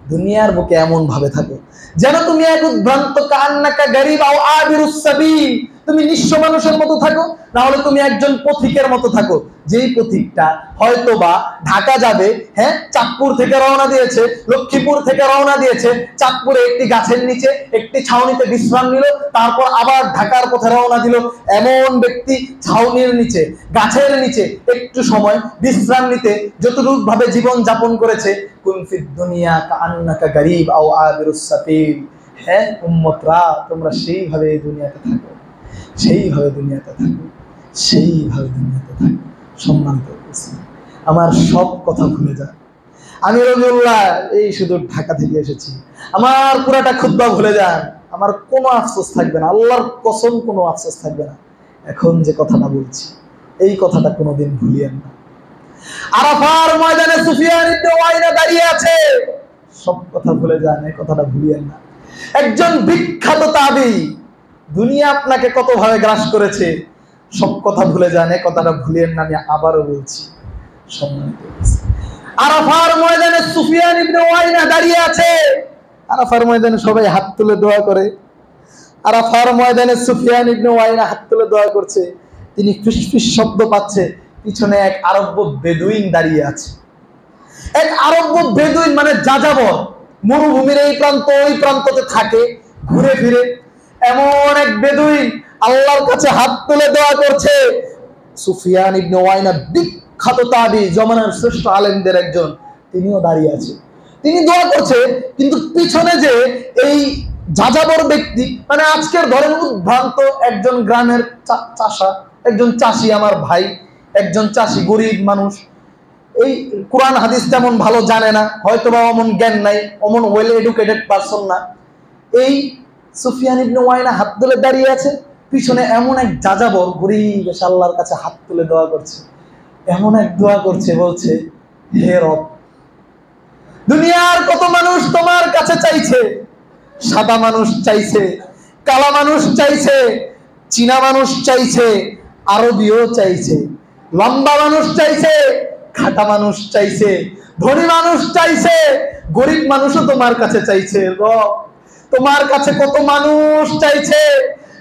দুনিয়ার বুকে এমন ভাবে থাকো যেন তুমি এক উদ্ভ্রান্ত, কান্নাকা গরীব আও আবিরুস সাবিল, তুমি নিঃস্ব মানুষের মতো থাকো, না হলে তুমি একজন পথিকের মতো থাকো, যেই পথিকটা হয়তোবা ঢাকা যাবে, হ্যাঁ, চাঁদপুর থেকে রওনা দিয়েছে, লক্ষ্মীপুর থেকে রওনা দিয়েছে, চাঁদপুরে একটি গাছের নিচে একটি ছাউনিতে বিশ্রাম নিল, তারপর আবার ঢাকার পথে রওনা দিল। এমন ব্যক্তি ছাউনির নিচে, গাছের নিচে একটু সময় বিশ্রাম নিতে যতটুকু ভাবে জীবন যাপন করেছে, কুন ফিদ দুনিয়া কান্নাকা গরীব আও আবিরুস সাবিল, হ্যাঁ উম্মতরা, তোমরা সেইভাবে এই দুনিয়াতে থাকো, সেইভাবে দুনিয়াতে থাকো, সেইভাবে দুনিয়াতে থাকো। সম্মানিত উপস্থিতি, আমার সব কথা ভুলে যান। আমি রবিউল্লাহ এই শুধু ঢাকা থেকে এসেছি, আমার পুরাটা খুতবা ভুলে যান, আমার কোনো আফসোস থাকবে না, আল্লাহর কসম কোনো আফসোস থাকবে না। এখন যে কথাটা বলছি, এই কথাটা কোনোদিন ভুলিয়েন না। আরাফার ময়দানে সুফিয়ান ইবনে ওয়াইনা দাঁড়িয়ে আছে, সব কথা ভুলে যান, এই কথাটা ভুলিয়েন না। একজন বিখ্যাত তাবী, দুনিয়া আপনাকে কত ভাবে গ্রাস করেছে, সব কথা ভুলে যান, এই কথাটা ভুলিয়েন না। আমি আবারও বলছি, সম্মানিত আরাফার ময়দানে সুফিয়ান ইবনে ওয়াইনা দাঁড়িয়ে আছে। আরাফার ময়দানে সবাই হাত তুলে দোয়া করে, আরাফার ময়দানে সুফিয়ান ইবনে ওয়াইনা হাত তুলে দোয়া করছে। তিনি ফিসফিস শব্দ পাচ্ছে, পিছনে এক আরব্য বেদুইন দাঁড়িয়ে আছে। এক আরব্য বেদুইন মানে যাযাবর, মরুভূমির এই প্রান্ত ওই প্রান্ততে থাকে, ঘুরে ফিরে। এমন এক বেদুইন আল্লাহর কাছে হাত তুলে দোয়া করছে। সুফিয়ান ইবনে ওয়াইনা বিখ্যাত তাবী, জমানার শ্রেষ্ঠ আলেমদের একজন, তিনিও দাঁড়িয়ে আছে, তিনি দোয়া করছে। কিন্তু পিছনে যে এই যাযাবর ব্যক্তি, মানে আজকের ধরেন উদ্ভ্রান্ত একজন গ্রামের চাষা, একজন চাষি, আমার ভাই একজন চাষি, গরিব মানুষ, এই কোরআন হাদিস তেমন ভালো জানে না, হয়তো বা অমন জ্ঞান নাই, অমন ওয়েল এডুকেটেড পারসন না। এই সুফিয়ান ইবনে ওয়াইনা হাত তুলে দাঁড়িয়ে আছে, পিছনে এমন এক যাযাবর গরিব এসে আল্লাহর কাছে হাত তুলে দোয়া করছে। এমন এক দোয়া করছে, বলছে হে রব, দুনিয়ার কত মানুষ তোমার কাছে চাইছে, সাদা মানুষ চাইছে, কালা মানুষ চাইছে, চীনা মানুষ চাইছে, আরবীয় চাইছে, লম্বা মানুষ চাইছে, খাটা মানুষ চাইছে, ধনী মানুষ চাইছে, গরিব মানুষও তোমার কাছে চাইছে। রব, তোমার কাছে কত মানুষ চাইছে,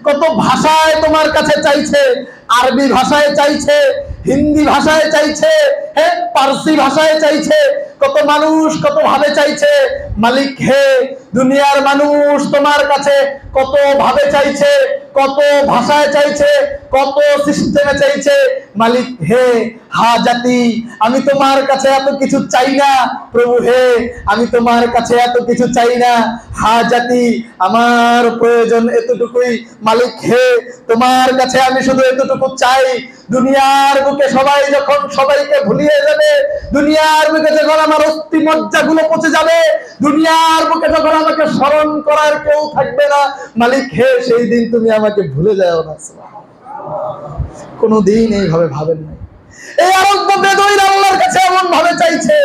কত ভাষায় তোমার কাছে চাইছে, আরবি ভাষায় চাইছে, হিন্দি ভাষায় চাইছে, হ্যাঁ পারসি ভাষায় চাইছে, কত মানুষ কত ভাবে চাইছে। মালিক হে, দুনিয়ার মানুষ তোমার কাছে কত ভাবে চাইছে, কত ভাষায় চাইছে, কত সিস্টেমে চাইছে। মালিক হে, হাজাতি, আমি তোমার কাছে এত কিছু চাই না। প্রভু হে, আমি তোমার কাছে এত কিছু চাই না। হাজাতি, আমার প্রয়োজন এতটুকুই। মালিক হে, তোমার কাছে আমি শুধু এতটুকু চাই, দুনিয়ার বুকে সবাই যখন সবাইকে ভুলিয়ে যাবে, দুনিয়ার বুকে যখন আমার অস্থি মজ্জা গুলো পচে যাবে, দুনিয়ার বুকে যখন আমাকে স্মরণ করার কেউ থাকবে না, মালিক হে, সেই দিন তুমি আমাকে ভুলে যাও না। কোনদিন এইভাবে ভাবেন নাই। এই আরব্য বেদুইন আল্লাহর কাছে এমন ভাবে চাইছে,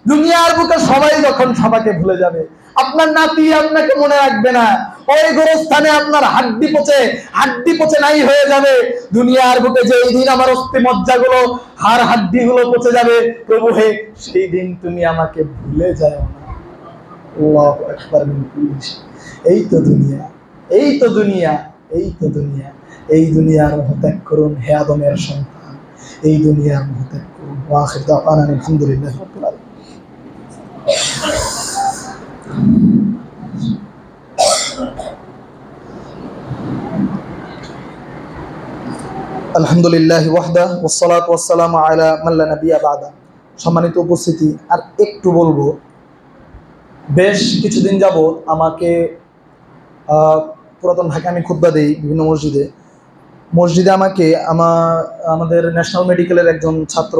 দুনিয়ার বুকে সবাই যখন সবাইকে ভুলে যাবে, আপনার নাতি আপনাকে মনে রাখবে না, ওই গোরস্থানে আপনার হাড্ডি পচে নাই হয়ে যাবে। দুনিয়ার বুকে যে এই দিন আমার অস্থি মজ্জাগুলো, হাড় হাড্ডিগুলো পচে যাবে, প্রভু হে সেই দিন তুমি আমাকে ভুলে যাও না। আল্লাহু আকবার। এই তো দুনিয়া, এই তো দুনিয়া, এই তো দুনিয়া। এই দুনিয়ার মোহ ত্যাগ করুন হে আদমের সন্তান, এই দুনিয়ার মোহ ত্যাগ করুন। ওয়া আখির দাওয়ানা আলহামদুলিল্লাহি রাব্বিল আলামিন। আলহামদুলিল্লাহি ওয়াহদা ওয়াসসালাতু ওয়াসসালামু আলা মান লা নাবিয়্যা বা'দা। সম্মানিত উপস্থিতি, আর একটু বলবো, বেশ কিছুদিন যাবত আমাকে পুরাতন ঢাকায় আমি খুতবা দেই বিভিন্ন মসজিদে আমাকে আমাদের ন্যাশনাল মেডিকেলের একজন ছাত্র,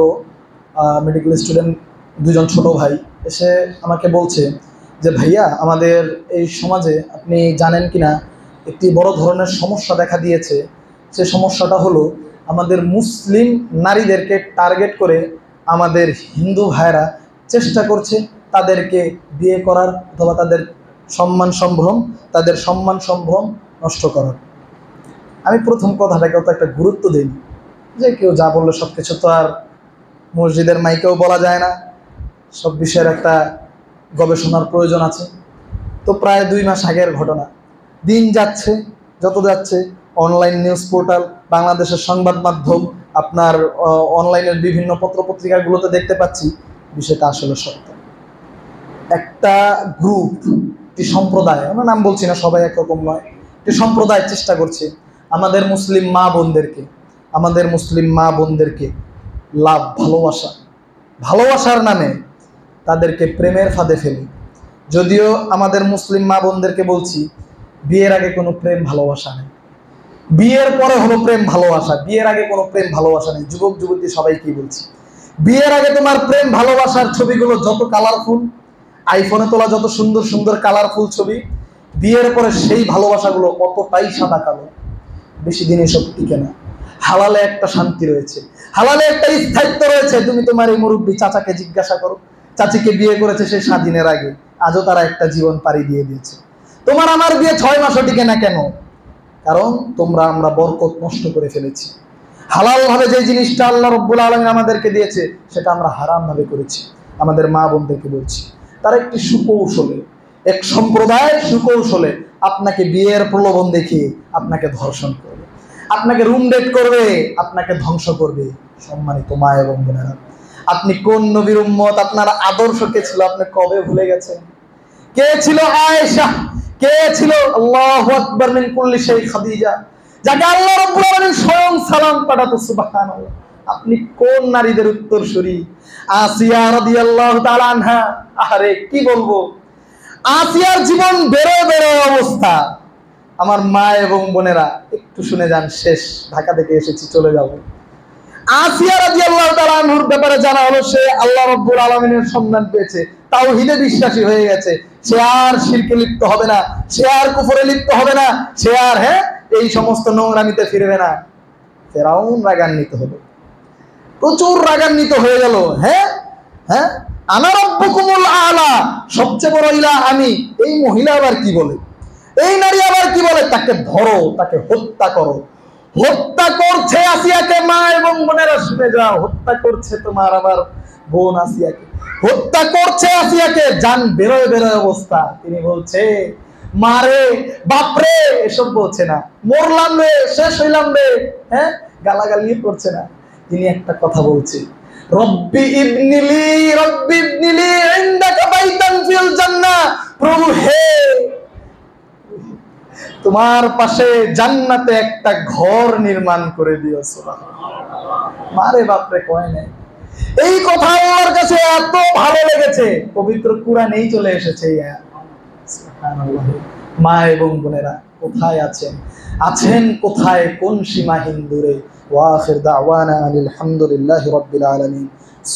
মেডিকেল স্টুডেন্ট, দুজন ছোট ভাই এসে আমাকে বলছে যে ভাইয়া, আমাদের এই সমাজে আপনি জানেন কিনা একটি বড় ধরনের সমস্যা দেখা দিয়েছে। সে সমস্যাটা হলো আমাদের মুসলিম নারীদেরকে টার্গেট করে আমাদের হিন্দু ভাইরা চেষ্টা করছে তাদেরকে বিয়ে করার অথবা তাদের সম্মান সম্ভ্রম নষ্ট করার। আমি প্রথম কথাটাকে অত একটা গুরুত্ব দিইনি, যে কেউ যা বললো সব কিছু তো আর মসজিদের মাইকেও বলা যায় না, সব বিষয়ের একটা গবেষণার প্রয়োজন আছে। তো প্রায় 2 মাস আগের ঘটনা, দিন যাচ্ছে, যত যাচ্ছে অনলাইন নিউজ পোর্টাল, বাংলাদেশের সংবাদ মাধ্যম, আপনার অনলাইনের বিভিন্ন পত্রপত্রিকাগুলোতে দেখতে পাচ্ছি বিষয়টা আসলে সত্য। একটা গ্রুপ, একটি সম্প্রদায়, আমরা নাম বলছি না, সবাই একরকম নয়, একটি সম্প্রদায় চেষ্টা করছে আমাদের মুসলিম মা বোনদেরকে ভালোবাসার নামে তাদেরকে প্রেমের ফাঁদে ফেলে। যদিও আমাদের মুসলিম মা বোনদেরকে বলছি, বিয়ের আগে কোনো প্রেম ভালোবাসা নেই, বিয়ের পরে হলো প্রেম ভালোবাসা, বিয়ের আগে কোনো প্রেম ভালোবাসা নেই। যুবক যুবতী সবাইকে বলছি, বিয়ের আগে তোমার প্রেম ভালোবাসার ছবিগুলো যত কালারফুল, আইফোনে তোলা যত সুন্দর সুন্দর কালারফুল ছবি, বিয়ের পরে সেই ভালোবাসাগুলো অতটাই সাদা কালো, বেশি দিন এসব টিকে না। হালালে একটা শান্তি রয়েছে, হালালে একটা স্থায়িত্ব রয়েছে। তুমি তোমার এই মুরব্বী চাচাকে জিজ্ঞাসা করো, চাচিকে বিয়ে করেছে সে 7 দিনের আগে, আজও তারা একটা জীবন পাড়ি দিয়ে দিয়েছে। তোমার আমার বিয়ে 6 মাসও টিকে না কেন? কারণ আমরা বরকত নষ্ট করে ফেলেছি। হালাল ভাবে যে জিনিসটা আল্লাহ রাব্বুল আলামিন আমাদেরকে দিয়েছে সেটা আমরা হারাম ভাবে করেছি। আমাদের মা বোনদেরকে বলছি, তারা একটি সুকৌশলে, এক সম্প্রদায়ের সুকৌশলে আপনাকে বিয়ের প্রলোভন দেখিয়ে আপনাকে ধর্ষণ করবে, আপনাকে রুম ডেট করবে, আপনাকে ধ্বংস করবে। সম্মানিত মা এবং বোনেরা, আপনি কোন নবীর উম্মত? আপনার আদর্শ কে ছিল? আপনি কবে ভুলে গেছেন? কে ছিল আয়েশা? কে ছিল আল্লাহু আকবার মিন কুল্লি শাই খাদিজা, যাকে আল্লাহ রাব্বুল আলামিন স্বয়ং সালাম পাঠাতো? সুবহানাল্লাহ। আপনি কোন নারীদের উত্তরসূরি? আসিয়া রাদিয়াল্লাহু তাআলা আনহা। আরে কি বলবো, আসিয়ার জীবন বেরো অবস্থা। আমার মা এবং বোনেরা একটু শুনে যান, শেষ, ঢাকা থেকে এসেছি, চলে যাব। আসিয়া রাদিয়াল্লাহু তাআলা আনহার ব্যাপারে জানা হলো সে আল্লাহ রাব্বুল আলামিনের সন্ধান পেয়েছে, তাওহীদে বিশ্বাসী হয়ে গেছে। সে আর শিরকে লিপ্ত হবে না, সে আর কুফরে লিপ্ত হবে না, সে আর এই সমস্ত নোংরামিতে ফিরবে না। ফেরাউন রাগান্বিত হলো, প্রচুর রাগান্বিত হয়ে গেল। আনা রাব্বুকুমুল আলা, সবচেয়ে বড় ইলাহ আমি। এই মহিলা আবার কি বলে, এই নারী আবার কি বলে? তাকে ধরো, তাকে হত্যা করো। হত্যা করছে আসিয়াকে। মা এবং বোনেরা শুনে যাও, হত্যা করছে তোমার আমার বোন আসিয়াকে, হত্যা করছে আসিয়াকে। জান বেরোয় অবস্থা। তিনি বলছে, মারে বাপরে, এসব বলছে না, মরলাম রে, শেষ হইলাম রে, গালাগালি করছে না। তিনি একটা কথা বলছে, রব্বি ইবনিলি ইনদাকা বাইতান ফিল জান্নাহ, প্রভু হে তোমার পাশে জান্নাতে একটা ঘর নির্মাণ করে দিও। সুবহানাল্লাহ। মারে বাপরে কয় নাই। এই কথা আল্লাহর কাছে এত ভালো লেগেছে, পবিত্র কুরআনেই চলে এসেছে। সুবহানাল্লাহ। মা এবং বোনেরা কোথায় আছেন কোথায়, কোন সীমাহীন দূরে। ওয়া আখির দাওয়ানা আলহামদুলিল্লাহি রাব্বিল আলামিন।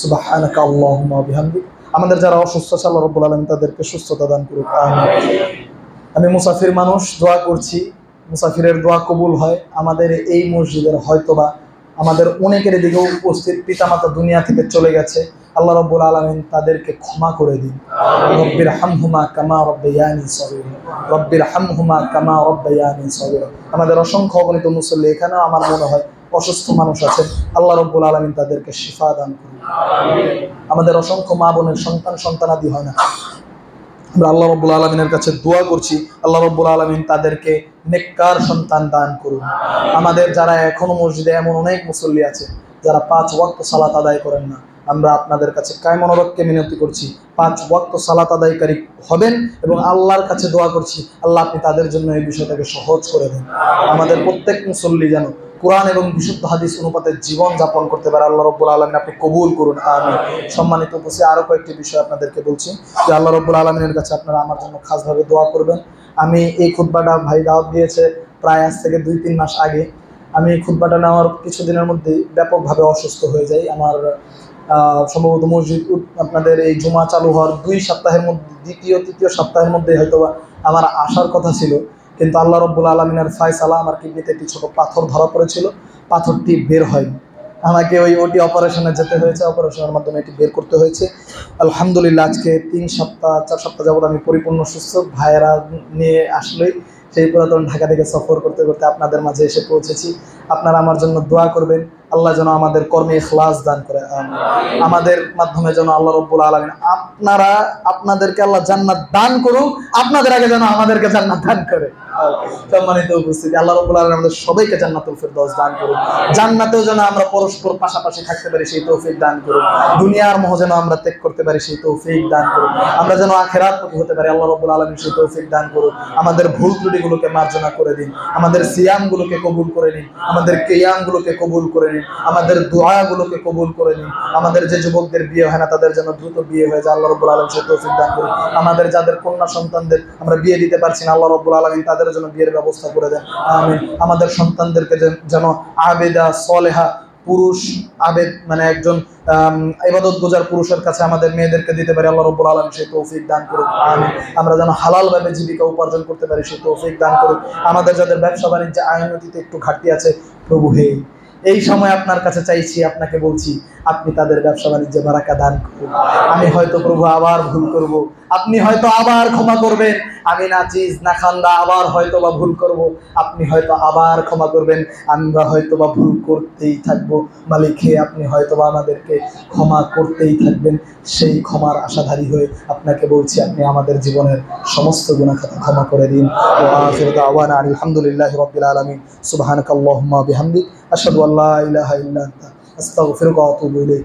সুবহানাকা আল্লাহুম্মা ওয়া বিহামদিক। আমাদের যারা অসুস্থ আছে আল্লাহ রাব্বুল আলামিন তাদেরকে সুস্থতা দান করুক। আমিন। আমি মুসাফির মানুষ, দোয়া করছি, মুসাফিরের দোয়া কবুল হয়। আমাদের এই মসজিদের হয়তোবা আমাদের অনেকের দিকে উপস্থিত পিতামাতা দুনিয়া থেকে চলে গেছে, আল্লাহ রাব্বুল আলামিন তাদেরকে ক্ষমা করে দিন। রব্বির হামহুমা কামা রাব্বায়ানি সগীরা, রব্বির হামহুমা কামা রাব্বায়ানি সগীরা। আমাদের অসংখ্য অগণিত মুসল্লি, এখানেও আমার মনে হয় অসুস্থ মানুষ আছেন, আল্লাহ রাব্বুল আলামিন তাদেরকে শিফা দান করুন। আমাদের অসংখ্য মা বোনের সন্তানাদি হয় না, আমরা আল্লাহ রাব্বুল আলামিনের কাছে দোয়া করছি, আল্লাহ রাব্বুল আলামিন তাদেরকে নেককার সন্তান দান করুন। আমাদের যারা এখনো মসজিদে এমন অনেক মুসল্লি আছে যারা 5 ওয়াক্ত সালাত আদায় করেন না, আমরা আপনাদের কাছে কায় মনোবাক্যে মিনতি করছি 5 ওয়াক্ত সালাত আদায়কারী হবেন এবং আল্লাহর কাছে দোয়া করছি আল্লাহ আপনি তাদের জন্য এই বিষয়টাকে সহজ করে দেন। আমাদের প্রত্যেক মুসল্লি যেন কোরআন এবং বিশুদ্ধ হাদিস অনুপাতে জীবন যাপন করতে পারে, আল্লাহ রাব্বুল আলামিন আপনি কবুল করুন, আমিন। সম্মানিত উপস্থিতি, আরো কয়েকটি বিষয় আপনাদেরকে বলছি যে আল্লাহ রাব্বুল আলামিনের কাছে আপনারা আমার জন্য খাসভাবে দোয়া করবেন। আমি এই খুতবাটা ভাই দাওয়াত দিয়েছে প্রায় আজ থেকে 2-3 মাস আগে। আমি এই খুতবাটা নেওয়ার কিছুদিনের মধ্যে ব্যাপকভাবে অসুস্থ হয়ে যাই। আমার সম্ভবত মসজিদ আপনাদের এই জুমা চালু হওয়ার 2 সপ্তাহের মধ্যে, তৃতীয় সপ্তাহের মধ্যে হয়তো আমার আসার কথা ছিল, কিন্তু আল্লাহ রাব্বুল আলামিনের ফয়সালা আমার কিডনিতে একটি ছোট পাথর ধরা পড়েছিল, পাথরটি বের হয়নি, আমাকে ওটি অপারেশনে যেতে হয়েছে, অপারেশনের মাধ্যমে এটি বের করতে হয়েছে। আলহামদুলিল্লাহ আজকে 4 সপ্তাহ যাবত আমি পরিপূর্ণ সুস্থ। ভাইয়েরা নিয়ে আসলেই সেই পুরাতন ঢাকা থেকে সফর করতে করতে আপনাদের মাঝে এসে পৌঁছেছি। আপনারা আমার জন্য দোয়া করবেন, আল্লাহ যেন আমাদের কর্মে ইখলাস দান করে, আমাদের মাধ্যমে যেন আল্লাহ রাব্বুল আলামিন আপনাদেরকে আল্লাহ জান্নাত দান করুক, আপনাদের আগে যেন আমাদেরকে জান্নাত দান করে। সম্মানিত উপস্থিতি, আল্লাহ রাব্বুল আলামিন আমাদের সবাইকে জান্নাতুল ফেরদাউস দান করুন, জান্নাতেও যেন আমরা পরস্পর পাশাপাশি থাকতে পারি সেই তৌফিক দান করুন, দুনিয়ার মোহ যেন আমরা ত্যাগ করতে পারি সেই তৌফিক দান করুন, আমরা যেন আখিরাতমুখী হতে পারি, আল্লাহ রাব্বুল আলামিন সেই তৌফিক দান করুন। আমাদের ভুল ত্রুটিগুলোকে মার্জনা করে দিন, আমাদের সিয়ামগুলোকে কবুল করে নিন, আমাদের কিয়ামগুলোকে কবুল করে নিন, আমাদের দোয়াগুলোকে কবুল করে নিন। আমাদের যে যুবকদের বিয়ে হয় না তাদের জন্য দ্রুত বিয়ে হয়ে যায়, আল্লাহ রাব্বুল আলামিন সেই তৌফিক দান করুন। আমাদের যাদের কন্যা সন্তানদের আমরা বিয়ে দিতে পারছি না, আল্লাহ রাব্বুল আলামিন তাদের জন্য বিয়ের ব্যবস্থা করে দেন, আমিন। আমাদের সন্তানদেরকে যেন আবেদা সলেহা পুরুষ, আবেদ মানে একজন ইবাদত গুজার পুরুষের কাছে আমাদের মেয়েদেরকে দিতে পারি, আল্লাহ রাব্বুল আলামিন সেই তৌফিক দান করুন, আমিন। আমরা যেন হালাল ভাবে জীবিকা উপার্জন করতে পারি সেই তৌফিক দান করুন। আমাদের যাদের ব্যবসা বাণিজ্যে আইনতিতে একটু ঘাটতি আছে, প্রভু হে এই সময় আপনার কাছে চাইছি, আপনাকে বলছি আপনি তাদের ব্যবসা বাণিজ্যে বারাকা দান করুন। আমি হয়তো প্রভু আবার ভুল করব, আপনি হয়তো আবার ক্ষমা করবেন, আমি নাচিজ না খান্দা আবার হয়তো বা ভুল করব, আপনি হয়তো আবার ক্ষমা করবেন, আমরা হয়তো বা ভুল করতেই থাকবো, মালিক হে আপনি হয়তো বা আমাদেরকে ক্ষমা করতেই থাকবেন। সেই ক্ষমার আশাধারী হয়ে আপনাকে বলছি আপনি আমাদের জীবনের সমস্ত গুনাহ খাতা ক্ষমা করে দিন। ওয়া আখিরু দাওয়ানা আলহামদুলিল্লাহি রাব্বিল আলামিন। সুবহানাকাল্লাহুম্মা বিহামদিক আশহাদু আল্লা ইলাহা ইল্লা আনতা আস্তাগফিরুকা ওয়া আতুবু ইলাইক।